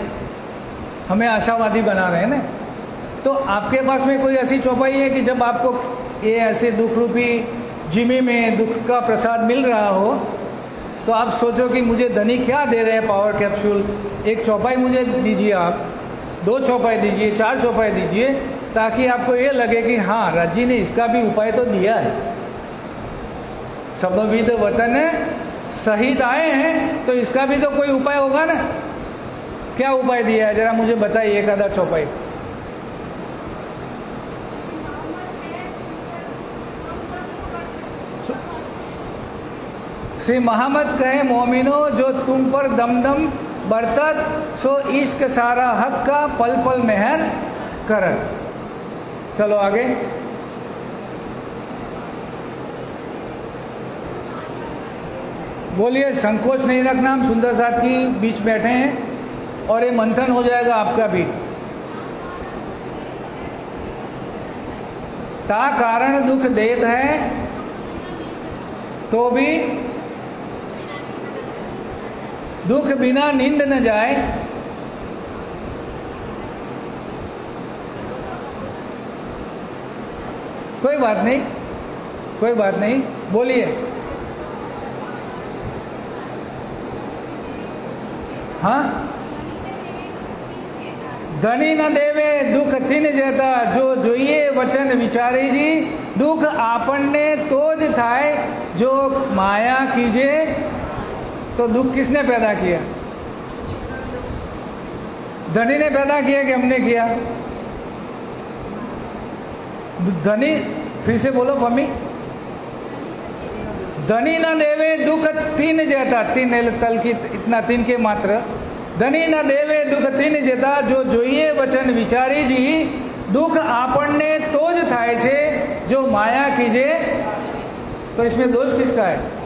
हमें आशावादी बना रहे हैं ना। तो आपके पास में कोई ऐसी चौपाई है कि जब आपको ये ऐसे दुख रूपी जिमी में दुख का प्रसाद मिल रहा हो, तो आप सोचो कि मुझे धनी क्या दे रहे हैं पावर कैप्सूल। एक चौपाई मुझे दीजिए, आप 2 चौपाई दीजिए, 4 चौपाई दीजिए, ताकि आपको ये लगे कि हाँ राज्य ने इसका भी उपाय तो दिया है। सबविध वतन सहित आए हैं तो इसका भी तो कोई उपाय होगा ना। क्या उपाय दिया है जरा मुझे बताइए, एक आधा चौपाई। श्री मोहम्मद कहे मोमिनो जो तुम पर दमदम बरतत सो इश्क सारा हक का पल पल मेहर करत। चलो आगे। बोलिए, संकोच नहीं रखना, हम सुंदर साथ की बीच बैठे हैं और ये मंथन हो जाएगा आपका भी। ता कारण दुख देत है तो भी दुख बिना नींद न जाए। कोई बात नहीं, कोई बात नहीं, बोलिए। हाँ, धनी न देवे दुख तिन जेता जो जोइए वचन विचारी जी। दुख आपने तोज थाय जो माया कीजे। तो दुख किसने पैदा किया? धनी ने पैदा किया कि हमने किया? धनी, फिर से बोलो मम्मी। धनी न देवे दुख तीन जेता, तीन तल की इतना तीन के मात्र। धनी न देवे दुख तीन जेता जो जोइए वचन विचारी जी। दुख आपने तोज थाय छे जो माया कीजे। तो इसमें दोष किसका है?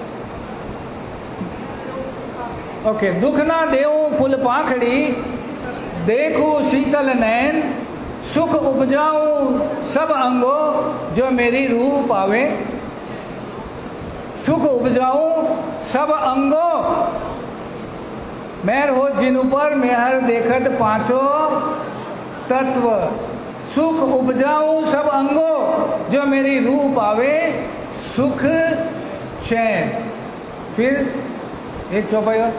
ओके, दुख ना देऊ फूल पाखड़ी देखू शीतल नैन। सुख उपजाऊं सब अंगो जो मेरी रूह पावे। सुख उपजाऊं सब अंगो मेहर हो जिन ऊपर मेहर देखत पांचों तत्व। सुख उपजाऊं सब अंगो जो मेरी रूह पावे। सुख चैन। फिर एक चौपाई और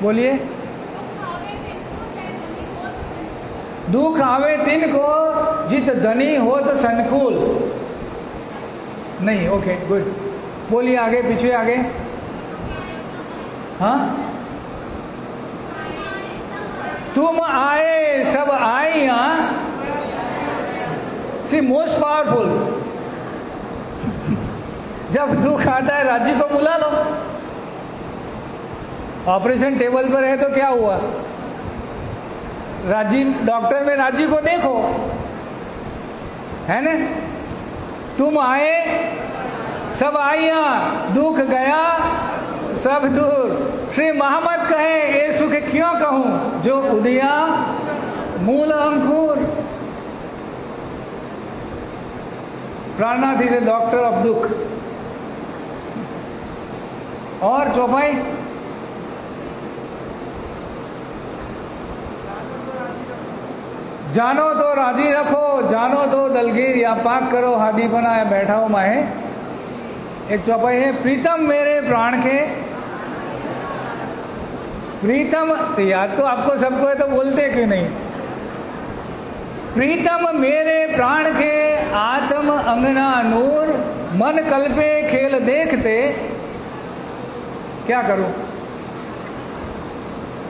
बोलिए। दुख आवे तिन को जित धनी हो तो संकुल नहीं। ओके गुड, बोलिए आगे, पीछे आगे। हाँ, तुम आए सब आई। हाँ, सी मोस्ट पावरफुल। जब दुख आता है राजी को बुला लो। ऑपरेशन टेबल पर है तो क्या हुआ? राजी, डॉक्टर में राजी को देखो, है ना? तुम आए सब आइया, दुख गया सब दूर। श्री मोहम्मद कहे ये सुख क्यों कहूं जो उदिया मूल अंकुर। प्राणनाथ इज ए डॉक्टर ऑफ दुख। और चौपाई, जानो तो राजी रखो जानो तो दलगीर या पाक करो हादी बनाए बैठा हो माहे। एक चौपाई है, प्रीतम मेरे प्राण के। प्रीतम तो याद तो आपको सबको है तो बोलते क्यों नहीं? प्रीतम मेरे प्राण के आत्म अंगना नूर। मन कल्पे खेल देखते क्या करूं?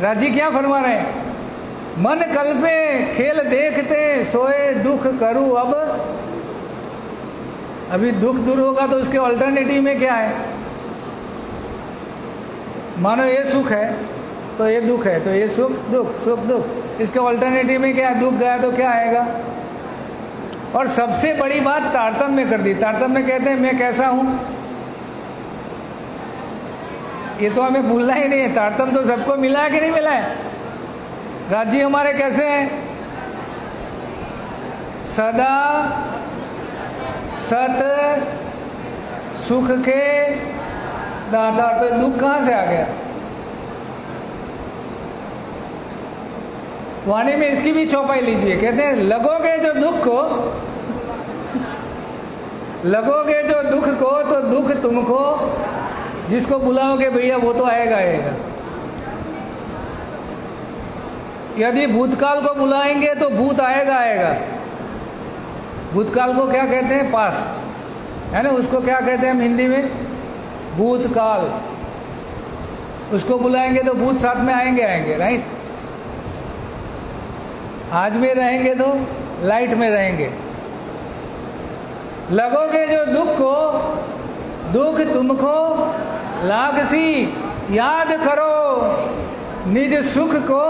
राजी क्या फरमा रहे हैं? मन कल्पे खेल देखते सोए दुख करूं अब। अभी दुख दूर होगा तो उसके ऑल्टरनेटिव में क्या है? मानो ये सुख है तो ये दुख है, तो ये सुख दुख सुख दुख। इसके ऑल्टरनेटिव में क्या है? दुख गया तो क्या आएगा? और सबसे बड़ी बात तारतम्य कर दी। तारतम्य कहते हैं मैं कैसा हूं, ये तो हमें भूलना ही नहीं है। तारतम्य तो सबको मिला है कि नहीं मिला है? राजी हमारे कैसे हैं? सदा सत सुख के दाता। तो दुख कहां से आ गया? वाणी में इसकी भी चौपाई लीजिए। कहते हैं लगोगे जो दुख को, लगोगे जो दुख को तो दुख तुमको। जिसको बुलाओगे भैया वो तो आएगा आएगा। यदि भूतकाल को बुलाएंगे तो भूत आएगा आएगा। भूतकाल को क्या कहते हैं? पास्ट, है ना? उसको क्या कहते हैं हम हिंदी में? भूतकाल। उसको बुलाएंगे तो भूत साथ में आएंगे आएंगे, राइट? आज में रहेंगे तो लाइट में रहेंगे। लगोगे जो दुख को, दुख तुमको लागसी, याद करो निज सुख को।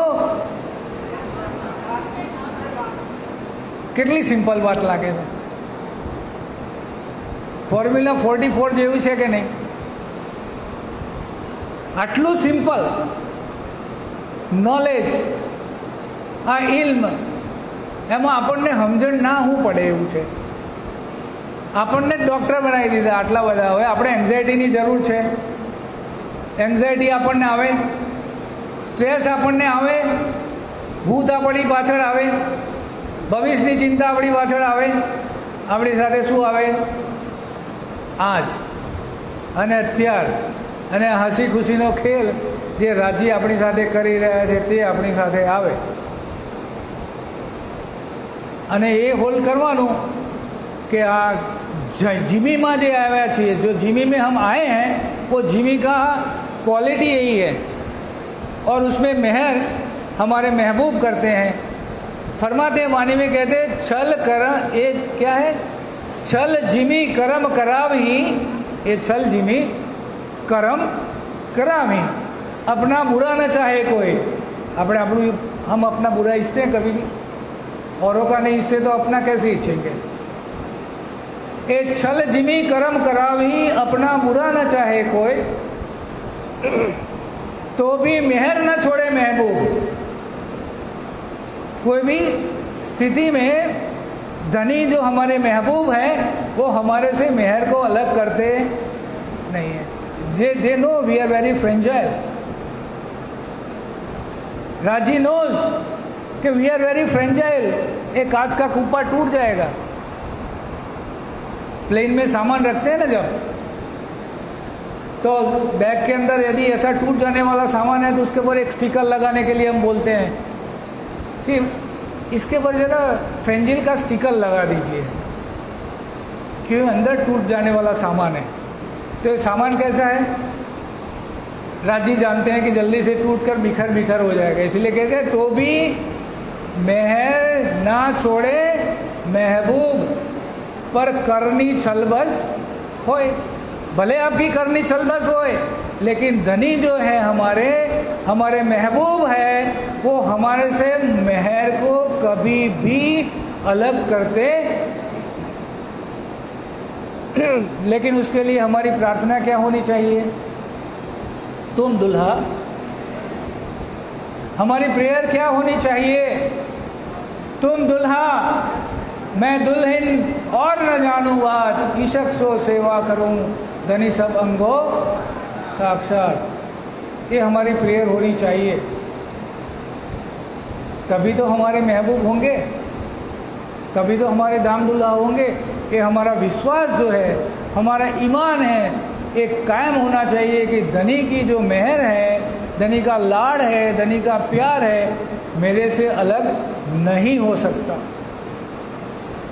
કેટલી સિમ્પલ વાત લાગે છે. ફોર્મ્યુલા 44 જેવું છે કે નહીં? આટલું સિમ્પલ નોલેજ, આ ઇલ્મ, એમાં આપણને સમજણ ના હું પડે એવું છે. આપણને ડૉક્ટર બનાવી દીધા આટલા બધા. હવે આપણે એન્ઝાયટીની જરૂર છે. એન્ઝાયટી આપણને આવે, સ્ટ્રેસ આપણને આવે, ભૂત આપણી પાછળ આવે, ભવિષ્યની ચિંતા આપણી પાછળ આવે. આપણી સાથે શું આવે? આજ અને અત્યાર અને હસી ખુશીનો ખેલ જે રાજી આપણી સાથે કરી રહ્યા છે તે આપણી સાથે આવે. અને એ હોલ્ડ કરવાનું कि जिमी में जो आया छे, जो जिमी में हम आए हैं वो जिमी का क्वालिटी यही है और उसमें मेहर हमारे महबूब करते हैं. फरमाते हैं वाणी में, कहते छल करम, ये क्या है? छल जिमी करम करावी, ये छल जिमी करम करावी. अपना बुरा न चाहे कोई, अपने अपनू हम अपना बुरा इच्छते हैं कभी भी, औरों का नहीं इच्छते तो अपना कैसे इच्छेंगे? ए छल जिमी करम करावी, अपना बुरा न चाहे कोई, तो भी मेहर न छोड़े महबूब. कोई भी स्थिति में धनी जो हमारे महबूब हैं वो हमारे से मेहर को अलग करते नहीं है. They know we are very fragile. Raji knows कि वी आर वेरी फ्रेंजाइल. एक कांच का कुप्पा टूट जाएगा. प्लेन में सामान रखते हैं ना जब, तो बैग के अंदर यदि ऐसा टूट जाने वाला सामान है तो उसके ऊपर एक स्टिकर लगाने के लिए हम बोलते हैं कि इसके ऊपर जरा फ्रेंजिल का स्टिकर लगा दीजिए, क्यों अंदर टूट जाने वाला सामान है. तो ये सामान कैसा है? राजी जानते हैं कि जल्दी से टूट कर बिखर बिखर हो जाएगा, इसलिए कहते हैं तो भी मेहर ना छोड़े महबूब, पर करनी छलबस होए. भले आपकी करनी छलबस होए, लेकिन धनी जो है हमारे महबूब है, वो हमारे से मेहर को कभी भी अलग करते. लेकिन उसके लिए हमारी प्रार्थना क्या होनी चाहिए? तुम दुल्हा. हमारी प्रेयर क्या होनी चाहिए? तुम दुल्हा, मैं दुल्हन और न जानू बात, ईशक सो सेवा करूं, धनी सब अंगो साक्षात. ये हमारी प्रेयर होनी चाहिए. तभी तो हमारे महबूब होंगे, तभी तो हमारे दाम दुल्हा होंगे. कि हमारा विश्वास जो है, हमारा ईमान है, एक कायम होना चाहिए कि धनी की जो मेहर है, धनी का लाड़ है, धनी का प्यार है, मेरे से अलग नहीं हो सकता.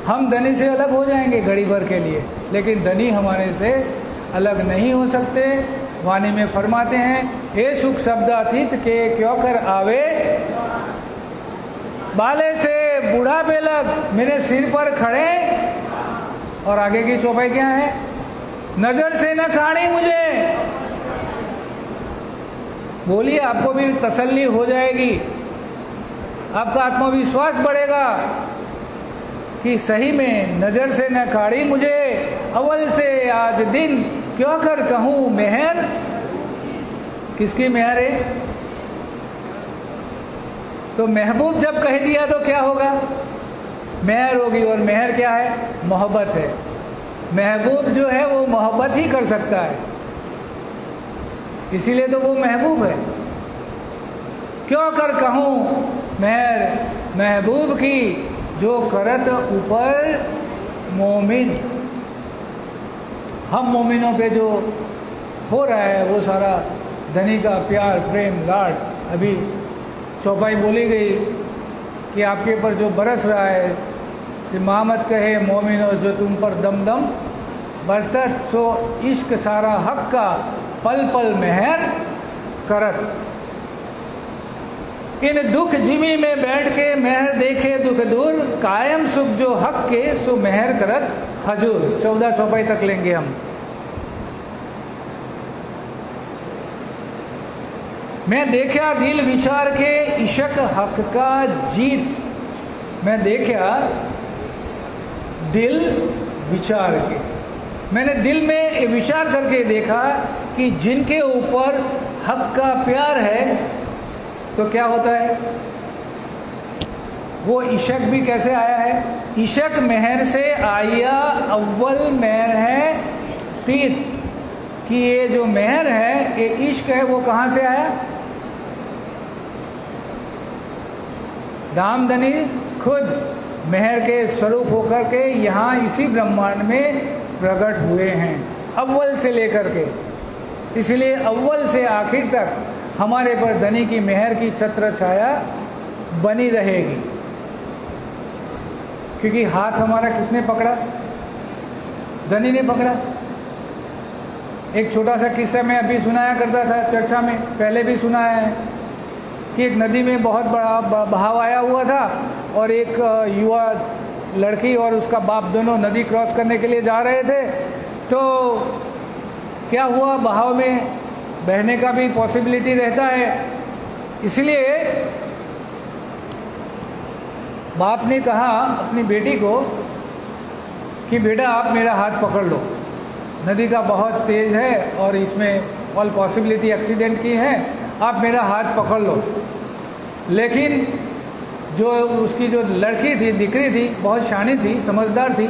हम धनी से अलग हो जाएंगे घड़ी भर के लिए, लेकिन धनी हमारे से अलग नहीं हो सकते. वाणी में फरमाते हैं, हे सुख शब्द अतीत के क्यों कर आवे, बाले से बुढ़ापे लग मेरे सिर पर खड़े. और आगे की चौपाई क्या है? नजर से न खाड़ी मुझे. बोलिए, आपको भी तसल्ली हो जाएगी, आपका आत्मविश्वास बढ़ेगा कि सही में नजर से न काढ़ी मुझे, अव्वल से आज दिन क्यों कर कहूं मेहर. किसकी मेहर है? तो महबूब जब कह दिया तो क्या होगा? मेहर होगी. और मेहर क्या है? मोहब्बत है. महबूब जो है वो मोहब्बत ही कर सकता है, इसीलिए तो वो महबूब है. क्यों कर कहूं मेहर, महबूब की जो करत ऊपर मोमिन. हम मोमिनों पे जो हो रहा है वो सारा धनी का प्यार, प्रेम, लाड. अभी चौपाई बोली गई कि आपके ऊपर जो बरस रहा है, कि मोहम्मद कहे मोमिनो जो तुम पर दम दम बरतत, सो इश्क सारा हक का पल पल मेहर करत. इन दुख जिमी में बैठ के मेहर देखे दुख दूर, कायम सुख जो हक के सो मेहर करत हजूर 14 चौपाई तक लेंगे हम। मैं देखा दिल विचार के इश्क हक का जीत। मैं देखा दिल विचार के, मैंने दिल में विचार करके देखा कि जिनके ऊपर हक का प्यार है तो क्या होता है, वो इश्क भी कैसे आया है। इश्क मेहर से आया अव्वल मेहर है तीत, कि ये जो मेहर है, ये इश्क है, वो कहां से आया। दामदनी खुद मेहर के स्वरूप होकर के यहाँ इसी ब्रह्मांड में प्रकट हुए हैं, अव्वल से लेकर के। इसलिए अव्वल से आखिर तक हमारे पर धनी की मेहर की छत्र छाया बनी रहेगी। क्योंकि हाथ हमारा किसने पकड़ा, धनी ने पकड़ा। एक छोटा सा किस्सा मैं अभी सुनाया करता था चर्चा में, पहले भी सुनाया है कि एक नदी में बहुत बड़ा बहाव आया हुआ था और एक युवा लड़की और उसका बाप दोनों नदी क्रॉस करने के लिए जा रहे थे। तो क्या हुआ, बहाव में बहने का भी पॉसिबिलिटी रहता है, इसलिए बाप ने कहा अपनी बेटी को कि बेटा आप मेरा हाथ पकड़ लो, नदी का बहुत तेज है और इसमें ऑल पॉसिबिलिटी एक्सीडेंट की है, आप मेरा हाथ पकड़ लो। लेकिन जो उसकी जो लड़की थी, दिकरी थी, बहुत शानी थी, समझदार थी,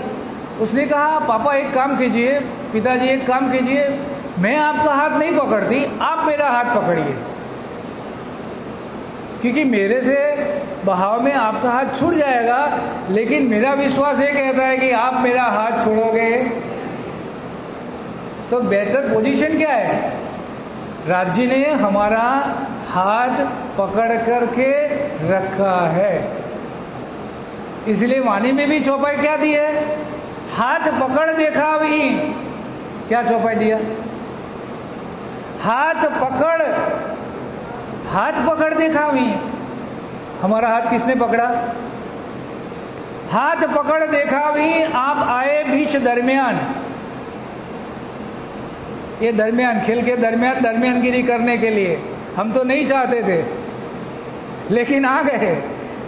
उसने कहा पापा एक काम कीजिए, पिताजी एक काम कीजिए, मैं आपका हाथ नहीं पकड़ती, आप मेरा हाथ पकड़िए, क्योंकि मेरे से बहाव में आपका हाथ छूट जाएगा, लेकिन मेरा विश्वास ये कहता है कि आप मेरा हाथ छोड़ोगे तो बेहतर पोजीशन क्या है। राज्य ने हमारा हाथ पकड़ करके रखा है, इसलिए वाणी में भी चौपाई क्या दी है, हाथ पकड़ देखा भी, क्या चौपाई दिया, हाथ पकड़ देखा भी। हमारा हाथ किसने पकड़ा, हाथ पकड़ देखा भी, आप आए बीच दरमियान। ये दरमियान, खेल के दरमियान दरमियानगिरी करने के लिए हम तो नहीं चाहते थे, लेकिन आ गए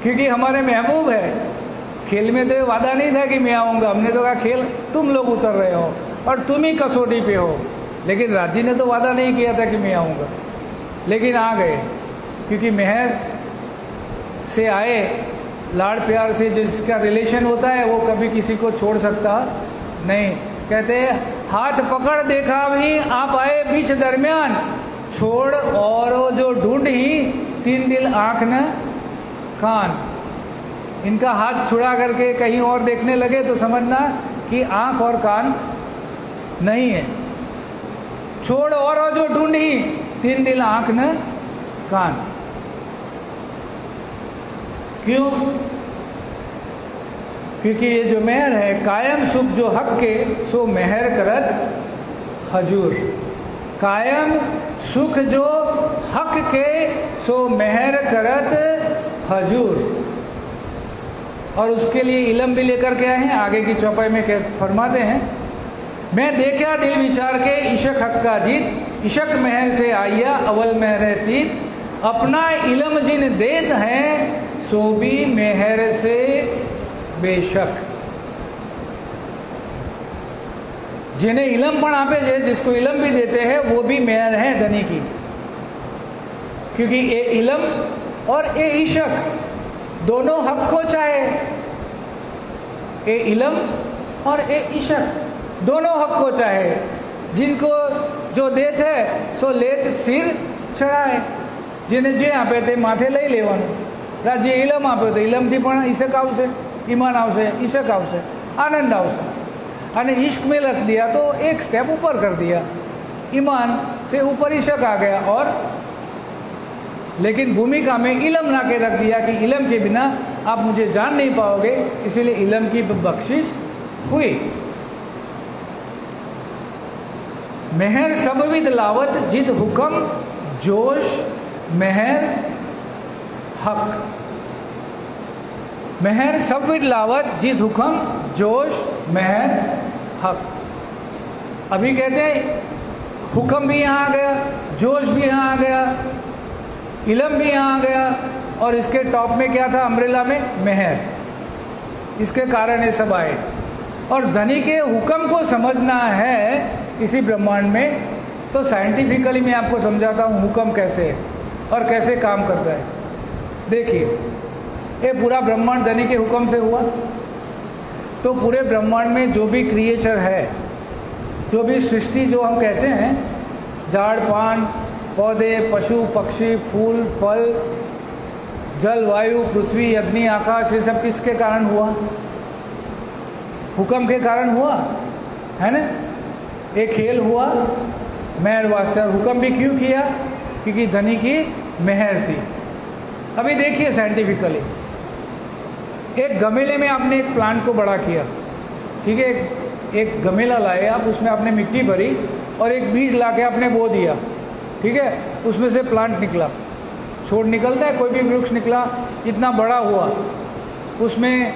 क्योंकि हमारे महबूब है। खेल में तो वादा नहीं था कि मैं आऊंगा, हमने तो कहा खेल तुम लोग उतर रहे हो और तुम ही कसौटी पे हो, लेकिन राजी ने तो वादा नहीं किया था कि मैं आऊंगा, लेकिन आ गए क्योंकि मेहर से आए, लाड़ प्यार से जिसका रिलेशन होता है वो कभी किसी को छोड़ सकता नहीं। कहते हाथ पकड़ देखा भी, आप आए बीच दरमियान, छोड़ और जो ढूंढ ही, तीन दिल आंख न कान। इनका हाथ छुड़ा करके कहीं और देखने लगे तो समझना कि आंख और कान नहीं है। छोड़ और जो ढूंढ ही, तीन दिल आंख न कान। क्यों, क्योंकि ये जो मेहर है, कायम सुख जो हक के सो मेहर करत हजूर। कायम सुख जो हक के सो मेहर करत हजूर। और उसके लिए इलम भी लेकर के आए हैं, आगे की चौपाई में फरमाते हैं, मैं देखा दिल विचार के इश्क हक का जीत, इश्क मेहर से आया अवल मेहर तीत, अपना इलम जिन देत है सो भी मेहर से बेशक। जिन्हें इलम पण आपे जे, जिसको इलम भी देते हैं वो भी मेहर है धनी की, क्योंकि ये इलम और ये इश्क दोनों हक को चाहे, ये इलम और ये इश्क दोनों हक को चाहे। जिनको जो देत है सो लेत सिर चढ़ाए, जिन्हें जे आपे ते माथे लई लेवानुं। राज्य इलम आप्यो तो इलमथी पण इश्क आवशे, ईमान आवशे, इश्क आवशे, आनंद आवशे। અને इश्क में रख दिया तो एक स्टेप ऊपर कर दिया, ईमान से ऊपर इश्क आ गया। और लेकिन भूमिका में इलम ला के रख दिया कि इलम के बिना आप मुझे जान नहीं पाओगे, इसीलिए इलम की बख्शिश हुई। मेहर सबविद लावत जिद हुक्म जोश मेहर हक। मेहर सबविद लावत जिद हुक्म जोश मेहर हक। अभी कहते हैं हुक्म भी यहाँ आ गया, जोश भी यहाँ आ गया, इलम भी यहाँ आ गया, और इसके टॉप में क्या था अम्ब्रेला में? मेहर। इसके कारण ये सब आए। और धनी के हुक्म को समझना है इसी ब्रह्मांड में, तो साइंटिफिकली मैं आपको समझाता हूँ हुक्म कैसे है और कैसे काम करता है। देखिए, ये पूरा ब्रह्मांड धनी के हुक्म से हुआ, तो पूरे ब्रह्मांड में जो भी क्रिएचर है, जो भी सृष्टि जो हम कहते हैं, झाड़ पान पौधे पशु पक्षी फूल फल जल वायु पृथ्वी अग्नि आकाश, ये सब किसके कारण हुआ? हुक्म के कारण हुआ है ना। एक खेल हुआ मेहर वास्ते, हुक्म भी क्यों किया? क्योंकि धनी की मेहर थी। अभी देखिए साइंटिफिकली, एक गमले में आपने एक प्लांट को बड़ा किया, ठीक है, एक गमला लाए आप, उसमें आपने मिट्टी भरी और एक बीज लाके आपने बो दिया, ठीक है, उसमें से प्लांट निकला, छोड़ निकलता है, कोई भी वृक्ष निकला, इतना बड़ा हुआ, उसमें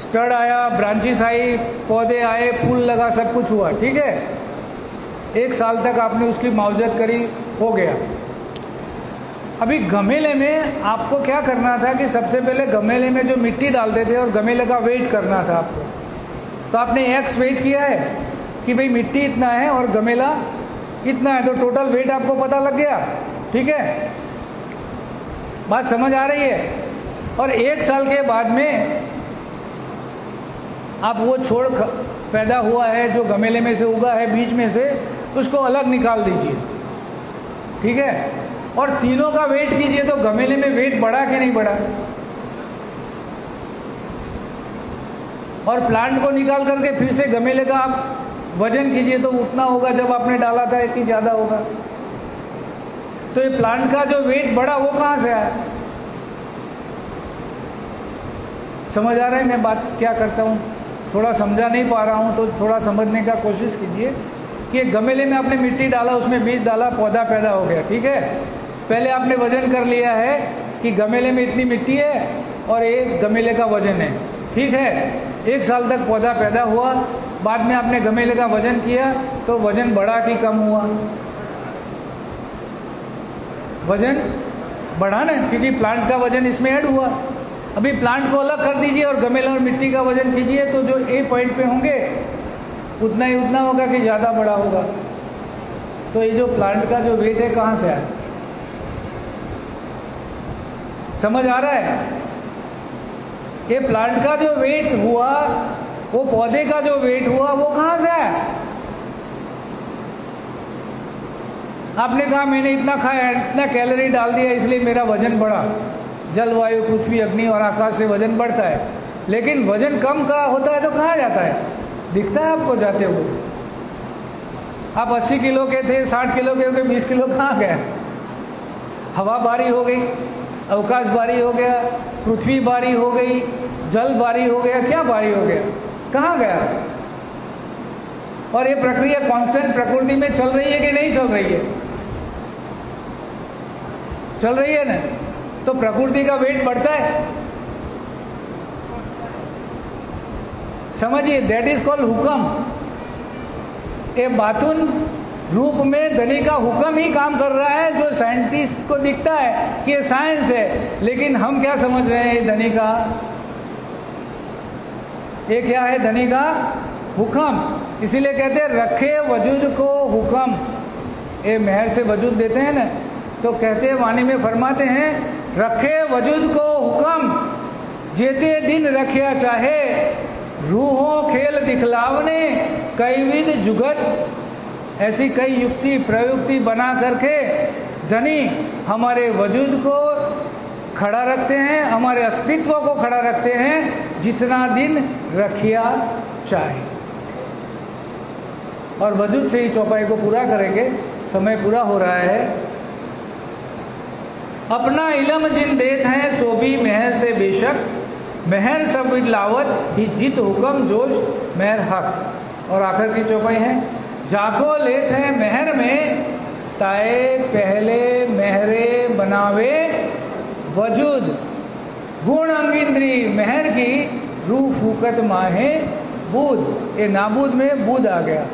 स्टड आया, ब्रांचेस आई, पौधे आए, फूल लगा, सब कुछ हुआ, ठीक है। एक साल तक आपने उसकी मुआवजत करी, हो गया। अभी गमले में आपको क्या करना था कि सबसे पहले गमले में जो मिट्टी डालते थे और गमले का वेट करना था आपको, तो आपने एक्स वेट किया है कि भाई मिट्टी इतना है और गमला इतना है, तो टोटल वेट आपको पता लग गया, ठीक है, बात समझ आ रही है। और एक साल के बाद में आप वो छोड़ पैदा हुआ है जो गमले में से उगा है, बीज में से, उसको अलग निकाल दीजिए, ठीक है, और तीनों का वेट कीजिए, तो गमले में वेट बढ़ा कि नहीं बढ़ा? और प्लांट को निकाल करके फिर से गमले का आप वजन कीजिए, तो उतना होगा जब आपने डाला था कि ज्यादा होगा। तो ये प्लांट का जो वेट बढ़ा वो कहां से आया? समझ आ रहा है मैं बात क्या करता हूं? थोड़ा समझा नहीं पा रहा हूं तो थोड़ा समझने का कोशिश कीजिए कि एक गमले में आपने मिट्टी डाला, उसमें बीज डाला, पौधा पैदा हो गया, ठीक है। पहले आपने वजन कर लिया है कि गमले में इतनी मिट्टी है और एक गमले का वजन है, ठीक है। एक साल तक पौधा पैदा हुआ, बाद में आपने गमले का वजन किया, तो वजन बढ़ा कि कम हुआ? वजन बढ़ा ना, क्योंकि प्लांट का वजन इसमें ऐड हुआ। अभी प्लांट को अलग कर दीजिए और गमले और मिट्टी का वजन कीजिए, तो जो ए पॉइंट पे होंगे उतना ही उतना होगा कि ज्यादा बड़ा होगा। तो ये जो प्लांट का जो वेट है कहां से आया? समझ आ रहा है? ये प्लांट का जो वेट हुआ, वो पौधे का जो वेट हुआ, वो कहां से आया? आपने कहा मैंने इतना खाया, इतना कैलोरी डाल दिया, इसलिए मेरा वजन बढ़ा। जलवायु पृथ्वी अग्नि और आकाश से वजन बढ़ता है, लेकिन वजन कम का होता है तो कहाँ जाता है? दिखता है आपको जाते हुए? आप 80 किलो के थे, 60 किलो के हो गए, 20 किलो कहाँ गया? हवा भारी हो गई, अवकाश भारी हो गया, पृथ्वी भारी हो गई, जल भारी हो गया, क्या भारी हो गया? कहाँ गया? और ये प्रक्रिया कांस्टेंट प्रकृति में चल रही है कि नहीं चल रही है? चल रही है ना। तो प्रकृति का वेट बढ़ता है, समझिए, दैट इज कॉल्ड हुक्म। ये बातुन रूप में धनी का हुक्म ही काम कर रहा है, जो साइंटिस्ट को दिखता है कि ये साइंस है, लेकिन हम क्या समझ रहे हैं? धनी का ये क्या है? धनी का हुक्म। इसीलिए कहते हैं रखे वजूद को हुक्म। ये मेहर से वजूद देते हैं ना, तो कहते हैं, वाणी में फरमाते हैं, रखे वजूद को हुक्म, जेते दिन रखिया चाहे, रूहों खेल दिखलावने, कई विध जुगत। ऐसी कई युक्ति प्रयुक्ति बना करके धनी हमारे वजूद को खड़ा रखते हैं, हमारे अस्तित्व को खड़ा रखते हैं, जितना दिन रखिया चाहे। और वजूद से ही चौपाई को पूरा करेंगे, समय पूरा हो रहा है। अपना इलम जिन देत है, सो भी मेहर से बेशक, मेहर सब लावत ही जित हुक्म जोश मेहर हक। और आखिर की चौपाई है, जाको लेत है मेहर में, ताए पहले मेहरे बनावे वजूद, गुण अंगिंद्री मेहर की, रूह फूकत माहे बूद, ये नाबूद में बूद आ गया,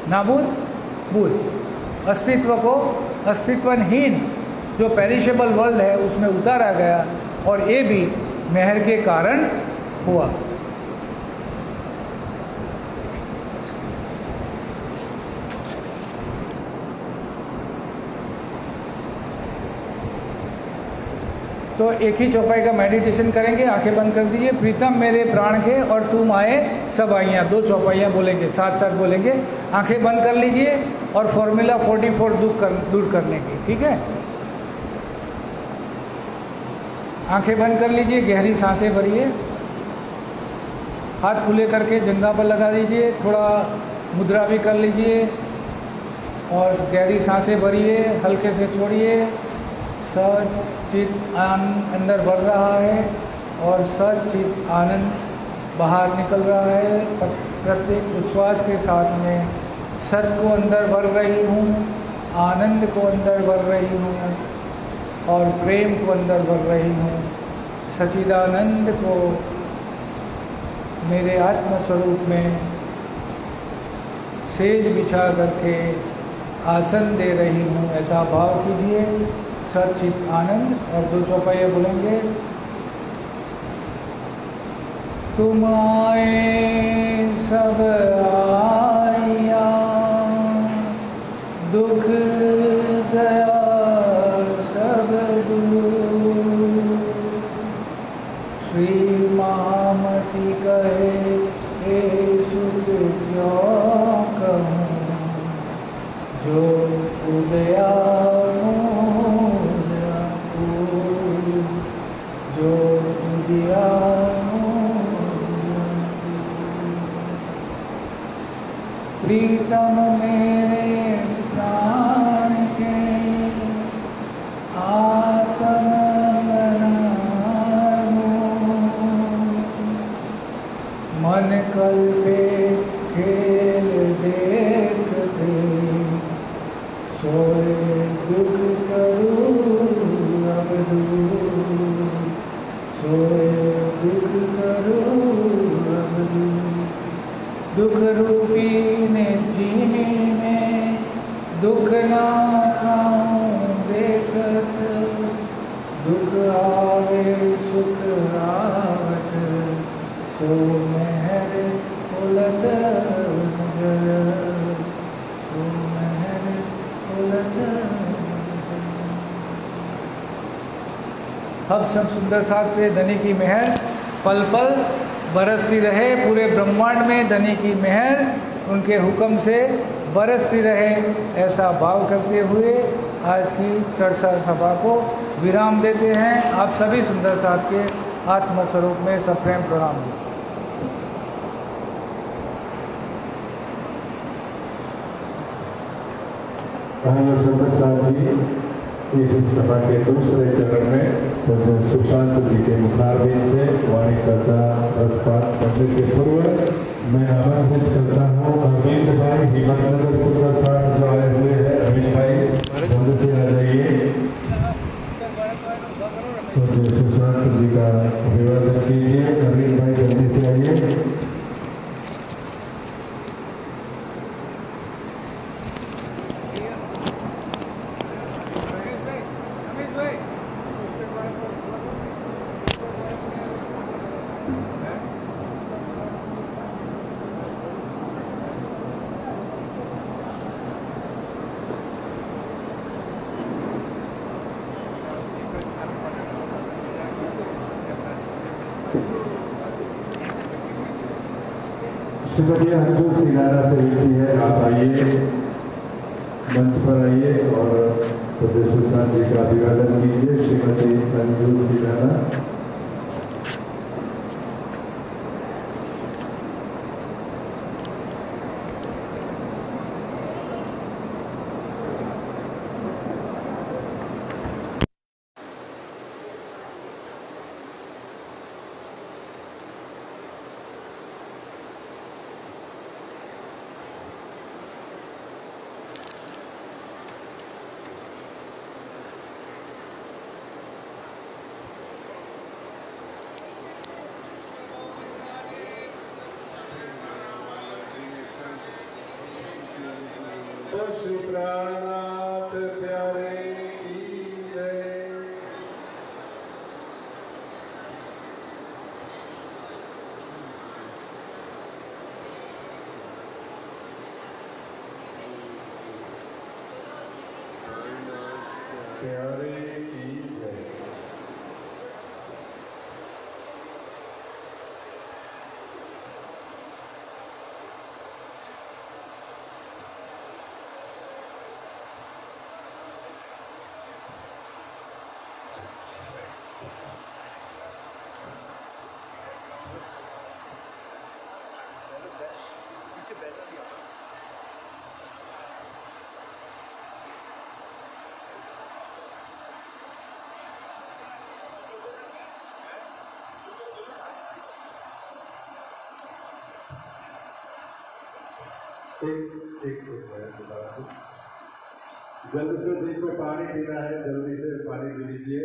नाबूद बूद, अस्तित्व को अस्तित्वहीन जो पेरिशेबल वर्ल्ड है उसमें उतारा गया, और ये भी मेहर के कारण हुआ। तो एक ही चौपाई का मेडिटेशन करेंगे, आंखें बंद कर दीजिए। प्रीतम मेरे प्राण के और तुम आए सब आइयाँ, 2 चौपाइयाँ बोलेंगे, साथ साथ बोलेंगे। आंखें बंद कर लीजिए और फॉर्मूला 44 दूर करने की, ठीक है। आंखें बंद कर लीजिए, गहरी सांसें भरिए, हाथ खुले करके जंघा पर लगा दीजिए, थोड़ा मुद्रा भी कर लीजिए और गहरी सांसें भरिए, हल्के से छोड़िए। सचित आनंद अंदर बढ़ रहा है और सचित आनंद बाहर निकल रहा है। प्रत्येक उच्छ्वास के साथ में सत को अंदर भर रही हूँ, आनंद को अंदर भर रही हूँ और प्रेम को अंदर भर रही हूँ। सचिदानंद को मेरे आत्मस्वरूप में सेज बिछा करके आसन दे रही हूँ, ऐसा भाव कीजिए। सचित आनंद, और 2 चौपाइयाँ बोलेंगे। तुम आए सब आया, दुख गया सब दूर। श्री महामती कहे हे सुख क्यों कहूँ, जो उदया जो दिया। प्रीतम मेरे प्राण के आत्म मन कल्पे खेल देखते, सोए दुख करूँ अब दूर, सोए दुख करूँ अब दूर। दुख रूपी ने जीने में दुख ना खाऊं देखत, दुख आवे सुख आवत, सो मेहर उलट नजर, सो मेहर उलट। अब सब सुंदर साथ पे धनी की मेहर पल पल बरसती रहे, पूरे ब्रह्मांड में धनी की मेहर उनके हुक्म से बरसती रहे, ऐसा भाव करते हुए आज की चर्चा सभा को विराम देते हैं। आप सभी सुंदर साथ के आत्मस्वरूप में सप्रेम प्रणाम। सुंदर साथ जी इस सभा के दूसरे चरण में तो सुशांत जी के मुखारबिंद से वाणी करता रसपात करने के पूर्व मैं आमंत्रित करता हूँ अरविंद भाई हिम्मतनगर सुंदर साथ जो आए हुए हैं। अरविंद भाई जल्द से आ जाइए तो सुशांत जी का अभिवादन कीजिए। अरविंद भाई जल्दी से आइए। श्रीमती अंजू सिंगारा से विनती है आप आइए, मंच पर आइए और प्रदेश सुशांत जी का अभिवादन कीजिए। श्रीमती अंजू सिंगारा। ओ श्री प्राणनाथ प्यारे की जय। प्यारे की जय। जल्दी से जिनको पानी पीना है जल्दी से पानी पी लीजिए।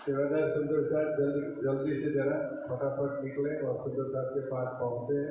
सेवादार सुंदर साहब जल्दी से जरा फटाफट निकले और सुंदर साहब के पास पहुंचे।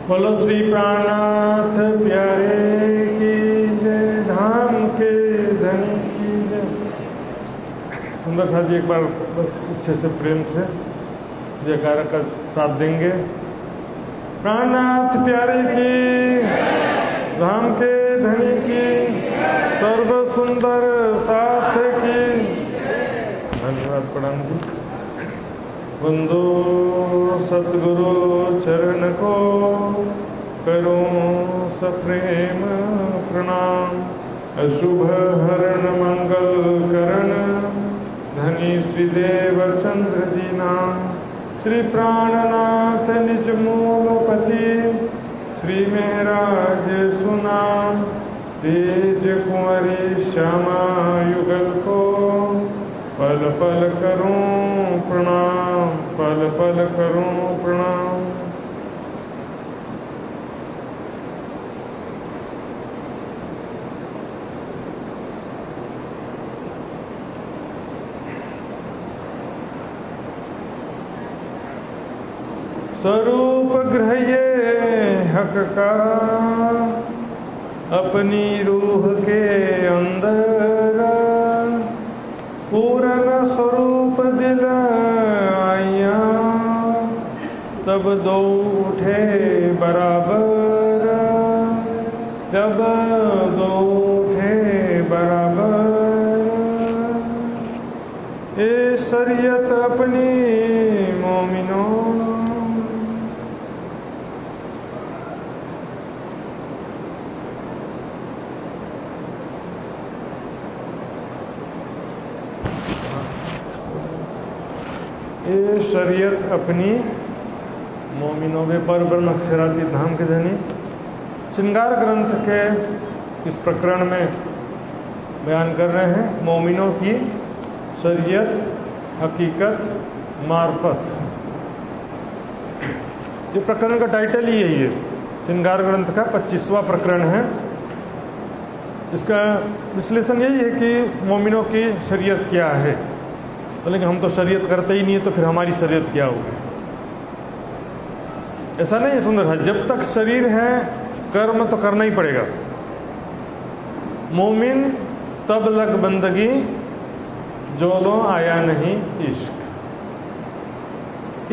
बोलो श्री प्राणनाथ प्यारे की जय, धाम के धनी की जय। सुंदर साथ जी एक बार बस अच्छे से प्रेम से जयकारा का साथ देंगे। प्राणनाथ प्यारे की, धाम के धनी की, सर्व सुंदर साथ की। धन्यवाद प्रणाम जी। वंदो सतगुरु चरण को, करूं सप्रेम प्रणाम। अशुभ हरण मंगल करण, धनी श्री देव चंद्र जी नाम। श्री प्राणनाथ निज मूलपति, श्री महराज सुनाम। तेज कुंवरी श्यामा युगल को, पल पल करूं प्रणाम, पल पल करूं प्रणाम। स्वरूप ग्रह्य हक का, अपनी रूह के अंदर। पूर्ण स्वरूप दिल आया, तब दो उठे बराबर। जब दो उठे बराबर, ये शरीयत अपनी मोमिनों। ये शरीयत अपनी मोमिनों में पर ब्रह्म अक्षराती धाम के धनी। श्रृंगार ग्रंथ के इस प्रकरण में बयान कर रहे हैं मोमिनों की शरीयत, हकीकत, मार्फत। ये प्रकरण का टाइटल ही यही है। श्रृंगार ग्रंथ का 25वां प्रकरण है। इसका विश्लेषण यही है कि मोमिनों की शरीयत क्या है। तो लेकिन हम तो शरीयत करते ही नहीं है, तो फिर हमारी शरीयत क्या होगी? ऐसा नहीं है सुंदर है। जब तक शरीर है, कर्म तो करना ही पड़ेगा। मोमिन तब लग बंदगी, जो दो आया नहीं इश्क।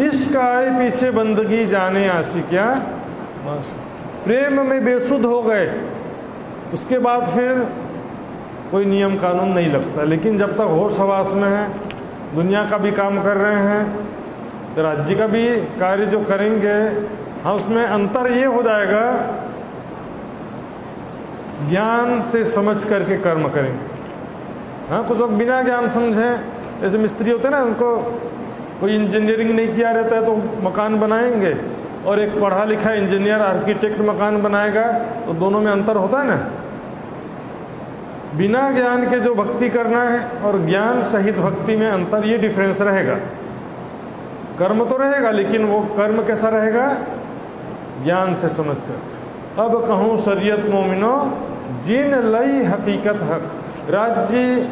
इश्क आए पीछे बंदगी, जाने आशिकिया। प्रेम में बेसुध हो गए, उसके बाद फिर कोई नियम कानून नहीं लगता। लेकिन जब तक होश हवास में है, दुनिया का भी काम कर रहे हैं, तो राज्य का भी कार्य जो करेंगे, हाँ उसमें अंतर ये हो जाएगा, ज्ञान से समझ करके कर्म करेंगे। हाँ कुछ लोग बिना ज्ञान समझे, जैसे मिस्त्री होते हैं ना, उनको कोई इंजीनियरिंग नहीं किया रहता है तो मकान बनाएंगे, और एक पढ़ा लिखा इंजीनियर आर्किटेक्ट मकान बनाएगा, तो दोनों में अंतर होता है ना। बिना ज्ञान के जो भक्ति करना है और ज्ञान सहित भक्ति में अंतर, ये डिफरेंस रहेगा। कर्म तो रहेगा, लेकिन वो कर्म कैसा रहेगा? ज्ञान से समझकर। अब कहूं शरीयत मोमिनो, जिन लई हकीकत हक। राज्य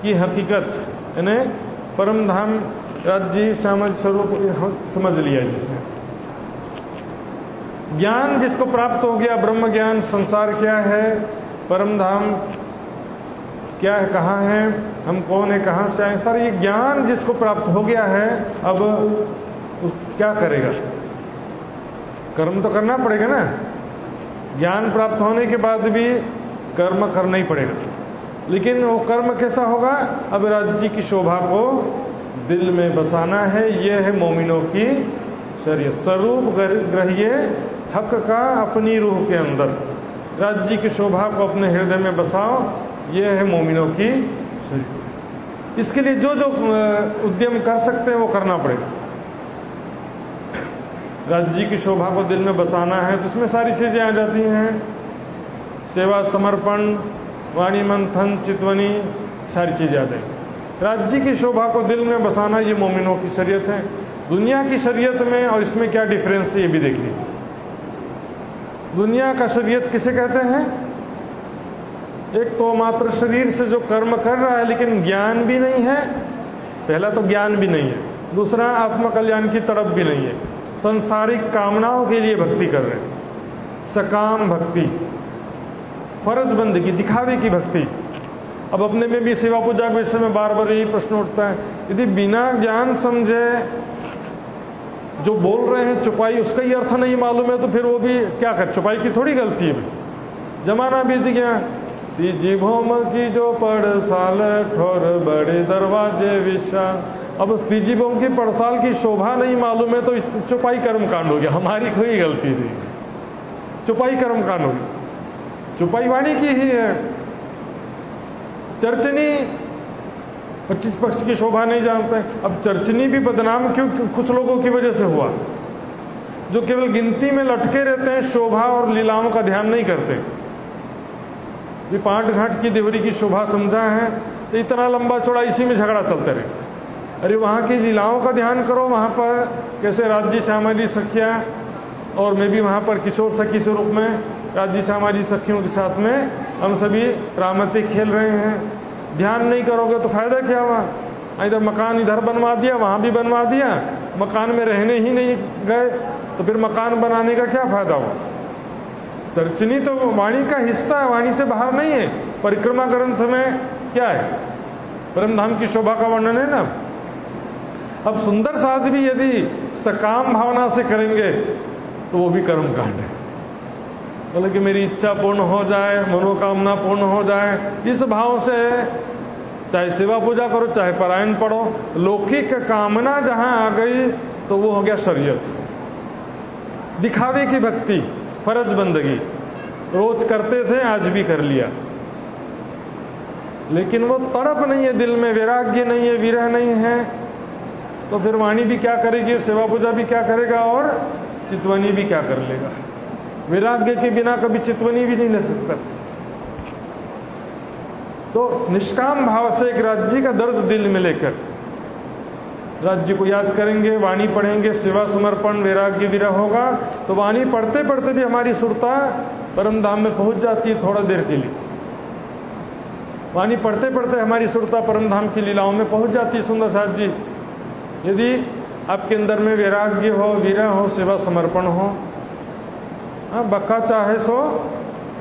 की हकीकत यानी परम धाम, राज्य श्याम स्वरूप समझ लिया जिसने। ज्ञान जिसको प्राप्त हो गया, ब्रह्म ज्ञान, संसार क्या है, परम धाम क्या है, कहाँ है, हम कौन है, कहाँ से आए, सर ये ज्ञान जिसको प्राप्त हो गया है, अब क्या करेगा? कर्म तो करना पड़ेगा ना। ज्ञान प्राप्त होने के बाद भी कर्म करना ही पड़ेगा। लेकिन वो कर्म कैसा होगा? अब राज्य की शोभा को दिल में बसाना है। ये है मोमिनों की शरीयत। स्वरूप ग्रह्य हक का अपनी रूह के अंदर, राज्य की शोभा को अपने हृदय में बसाओ। ये है मोमिनों की शरीयत। इसके लिए जो जो उद्यम कर सकते हैं वो करना पड़ेगा। राज्य की शोभा को दिल में बसाना है तो उसमें सारी चीजें आ जाती हैं। सेवा, समर्पण, वाणी, मंथन, चितवनी, सारी चीजें आ जाएंगी। राज्य की शोभा को दिल में बसाना ये मोमिनों की शरीयत है। दुनिया की शरीयत में और इसमें क्या डिफरेंस है ये भी देख लीजिए। दुनिया का शरीयत किसे कहते हैं? एक तो मात्र शरीर से जो कर्म कर रहा है लेकिन ज्ञान भी नहीं है। पहला तो ज्ञान भी नहीं है, दूसरा आत्मकल्याण की तड़प भी नहीं है, संसारिक कामनाओं के लिए भक्ति कर रहे हैं, सकाम भक्ति, फर्ज बंदगी, दिखावे की भक्ति। अब अपने में भी सेवा पूजा के विषय में बार बार यही प्रश्न उठता है, यदि बिना ज्ञान समझे जो बोल रहे हैं चुपाई, उसका ही अर्थ नहीं मालूम है तो फिर वो भी क्या कर, चुपाई की थोड़ी गलती है। जमाना बीत गया, तीजी भौम की जो पड़साल ठोर बड़े दरवाजे विशाल। अब उस तीजी भौम की पड़साल की शोभा नहीं मालूम है तो चुपाई कर्म कांड हो गया, हमारी कोई गलती नहीं, चुपाई कर्म कांड हो गया, चुपाई वाणी की ही है। चर्चनी 25 पक्ष की शोभा नहीं जानते। अब चर्चनी भी बदनाम क्यों? कुछ लोगों की वजह से हुआ, जो केवल गिनती में लटके रहते हैं, शोभा और लीलाओं का ध्यान नहीं करते। ये 5 घाट की देवरी की शोभा समझा है तो इतना लंबा चौड़ा इसी में झगड़ा चलते रहे। अरे वहाँ की लीलाओं का ध्यान करो, वहाँ पर कैसे राज्य श्यामली सखिया, और मैं भी वहाँ पर किशोर सखी स्वरूप में राज्य श्यामली सखियों के साथ में हम सभी रामती खेल रहे हैं। ध्यान नहीं करोगे तो फायदा क्या हुआ? इधर मकान इधर बनवा दिया, वहाँ भी बनवा दिया, मकान में रहने ही नहीं गए तो फिर मकान बनाने का क्या फायदा हुआ? चर्चनी तो वाणी का हिस्सा है, वाणी से बाहर नहीं है। परिक्रमा ग्रंथ में क्या है? परम धाम की शोभा का वर्णन है ना। अब सुंदर साध भी यदि सकाम भावना से करेंगे तो वो भी कर्म कांड है। बोले कि मेरी इच्छा पूर्ण हो जाए, मनोकामना पूर्ण हो जाए, इस भाव से चाहे सेवा पूजा करो चाहे पारायण पढ़ो, लौकिक कामना जहां आ गई तो वो हो गया शरीयत, दिखावे की भक्ति, फर्ज बंदगी। रोज करते थे, आज भी कर लिया, लेकिन वो तड़प नहीं है दिल में, वैराग्य नहीं है, विरह नहीं है, तो फिर वाणी भी क्या करेगी, सेवा पूजा भी क्या करेगा और चितवनी भी क्या कर लेगा। वैराग्य के बिना कभी चितवनी भी नहीं ले सकता। तो निष्काम भाव से एक राज्य का दर्द दिल में लेकर राज्य को याद करेंगे, वाणी पढ़ेंगे, सेवा समर्पण वैराग्य विरह होगा तो वाणी पढ़ते पढ़ते भी हमारी सुरता परम धाम में पहुंच जाती है थोड़ा देर के लिए। वाणी पढ़ते पढ़ते हमारी सुरता परम धाम की लीलाओं में पहुंच जाती है। सुंदर साथ जी, यदि आपके अंदर में वैराग्य हो, विरह हो, सेवा समर्पण हो, बक्का चाहे सो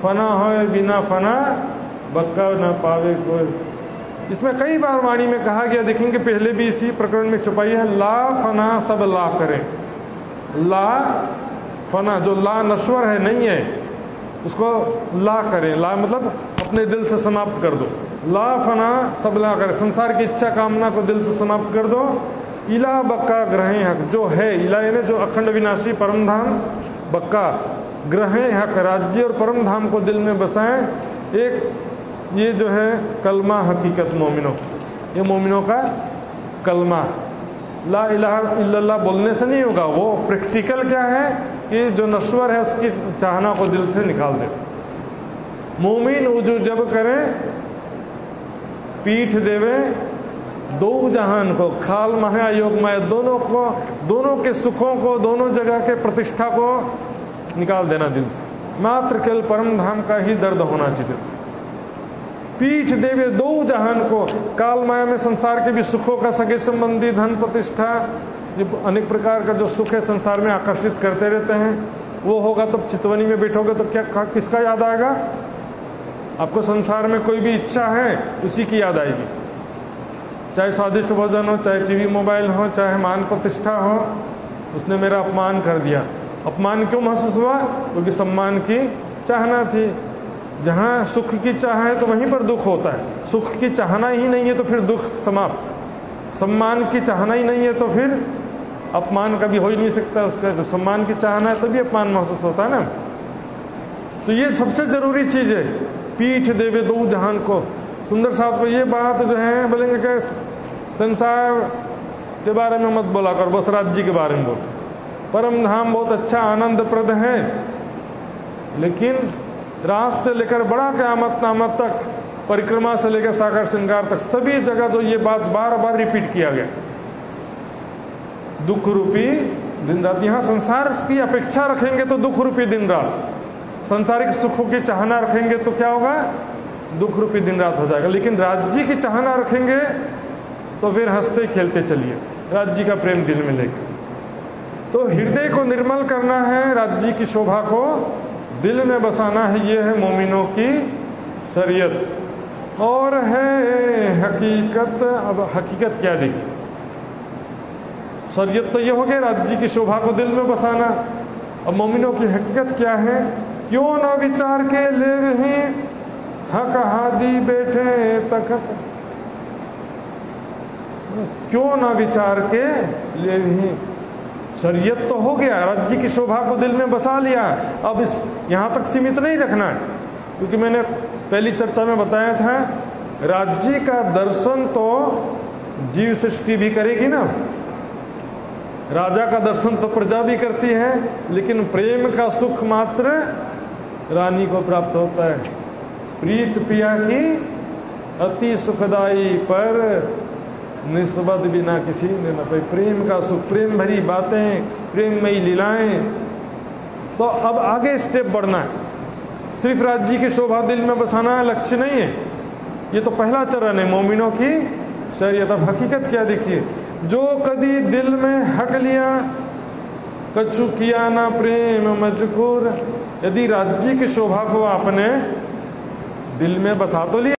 फना हो, बिना फना बक्का न पावे कोई। इसमें कई बार वाणी में कहा गया, देखेंगे पहले भी इसी प्रकरण में छुपाई है, ला फना सब ला करें। ला फना, जो ला नश्वर है, नहीं है, उसको ला करें। ला मतलब अपने दिल से समाप्त कर दो। ला फना सब ला करें, संसार की इच्छा कामना को दिल से समाप्त कर दो। इला बक्का ग्रहे हक, जो है इला यानी जो अखंड विनाशी परम धाम, बक्का ग्रहे हक, राज्य और परम धाम को दिल में बसाएं। एक ये जो है कलमा हकीकत मोमिनों, ये मोमिनों का कलमा। ला इलाहा इल्लल्लाह बोलने से नहीं होगा, वो प्रैक्टिकल क्या है कि जो नश्वर है उसकी चाहना को दिल से निकाल दे। मोमिन उजू जब करें पीठ देवे दो जहान को, खाल महा योग माया, दोनों को, दोनों के सुखों को, दोनों जगह के प्रतिष्ठा को निकाल देना दिल से। मात्र केवल परम धाम का ही दर्द होना चाहिए। पीठ देवे दो जहान को, काल माया में संसार के भी सुखों का, सगे संबंधी, धन प्रतिष्ठा, अनेक प्रकार का जो सुख है संसार में आकर्षित करते रहते हैं, वो होगा तब चितवनी में बैठोगे तो क्या किसका याद आएगा? आपको संसार में कोई भी इच्छा है उसी की याद आएगी। चाहे स्वादिष्ट भोजन हो, चाहे टीवी मोबाइल हो, चाहे मान प्रतिष्ठा हो, उसने मेरा अपमान कर दिया। अपमान क्यों महसूस हुआ? क्योंकि सम्मान की चाहना थी। जहाँ सुख की चाह है तो वहीं पर दुख होता है। सुख की चाहना ही नहीं है तो फिर दुख समाप्त। सम्मान की चाहना ही नहीं है तो फिर अपमान कभी हो ही नहीं सकता उसका। तो सम्मान की चाहना है तभी अपमान महसूस होता है ना। तो ये सबसे जरूरी चीज है, पीठ देवे दो जहान को। सुंदर साहब को ये बात जो है बोलेंगे कि संसार के बारे में मत बोला कर, बस राज्य के बारे में बोल। परम धाम बहुत अच्छा आनंदप्रद है, लेकिन रात से लेकर बड़ा क़यामत नामत तक, परिक्रमा से लेकर सागर श्रृंगार तक, सभी जगह तो ये बात बार बार रिपीट किया गया। दुख रूपी दिन रात, यहाँ संसार की अपेक्षा रखेंगे तो दुख रूपी दिन रात, संसारिक सुखों की चाहना रखेंगे तो क्या होगा? दुख रूपी दिन रात हो जाएगा। लेकिन राज्य की चाहना रखेंगे तो फिर हंसते खेलते चलिए, राज्य का प्रेम दिल में लेकर। तो हृदय को निर्मल करना है, राज्य की शोभा को दिल में बसाना है, ये है मोमिनों की शरीयत। और है हकीकत। अब हकीकत क्या दी? शरीयत तो ये हो गया राज्य की शोभा को दिल में बसाना। अब मोमिनों की हकीकत क्या है? क्यों न विचार के ले रही हक हादी बैठे तखत। क्यों ना विचार के ले रही, शरीयत तो हो गया, राज्य की शोभा को दिल में बसा लिया। अब इस यहां तक सीमित नहीं रखना है, क्योंकि मैंने पहली चर्चा में बताया था राज्य का दर्शन तो जीव सृष्टि भी करेगी ना, राजा का दर्शन तो प्रजा भी करती है, लेकिन प्रेम का सुख मात्र रानी को प्राप्त होता है। प्रीत पिया की अति सुखदाई पर निस्बत बिना किसी ने न पाई। प्रेम का सुख, प्रेम भरी बातें, प्रेममयी लीलाएं। तो अब आगे स्टेप बढ़ना है। सिर्फ राज्य की शोभा दिल में बसाना लक्ष्य नहीं है, ये तो पहला चरण है मोमिनों की शरीयत। अब हकीकत क्या देखिए, जो कदी दिल में हक लिया कछु किया ना प्रेम मजकूर। यदि राज्य की शोभा को आपने दिल में बसा तो लिया,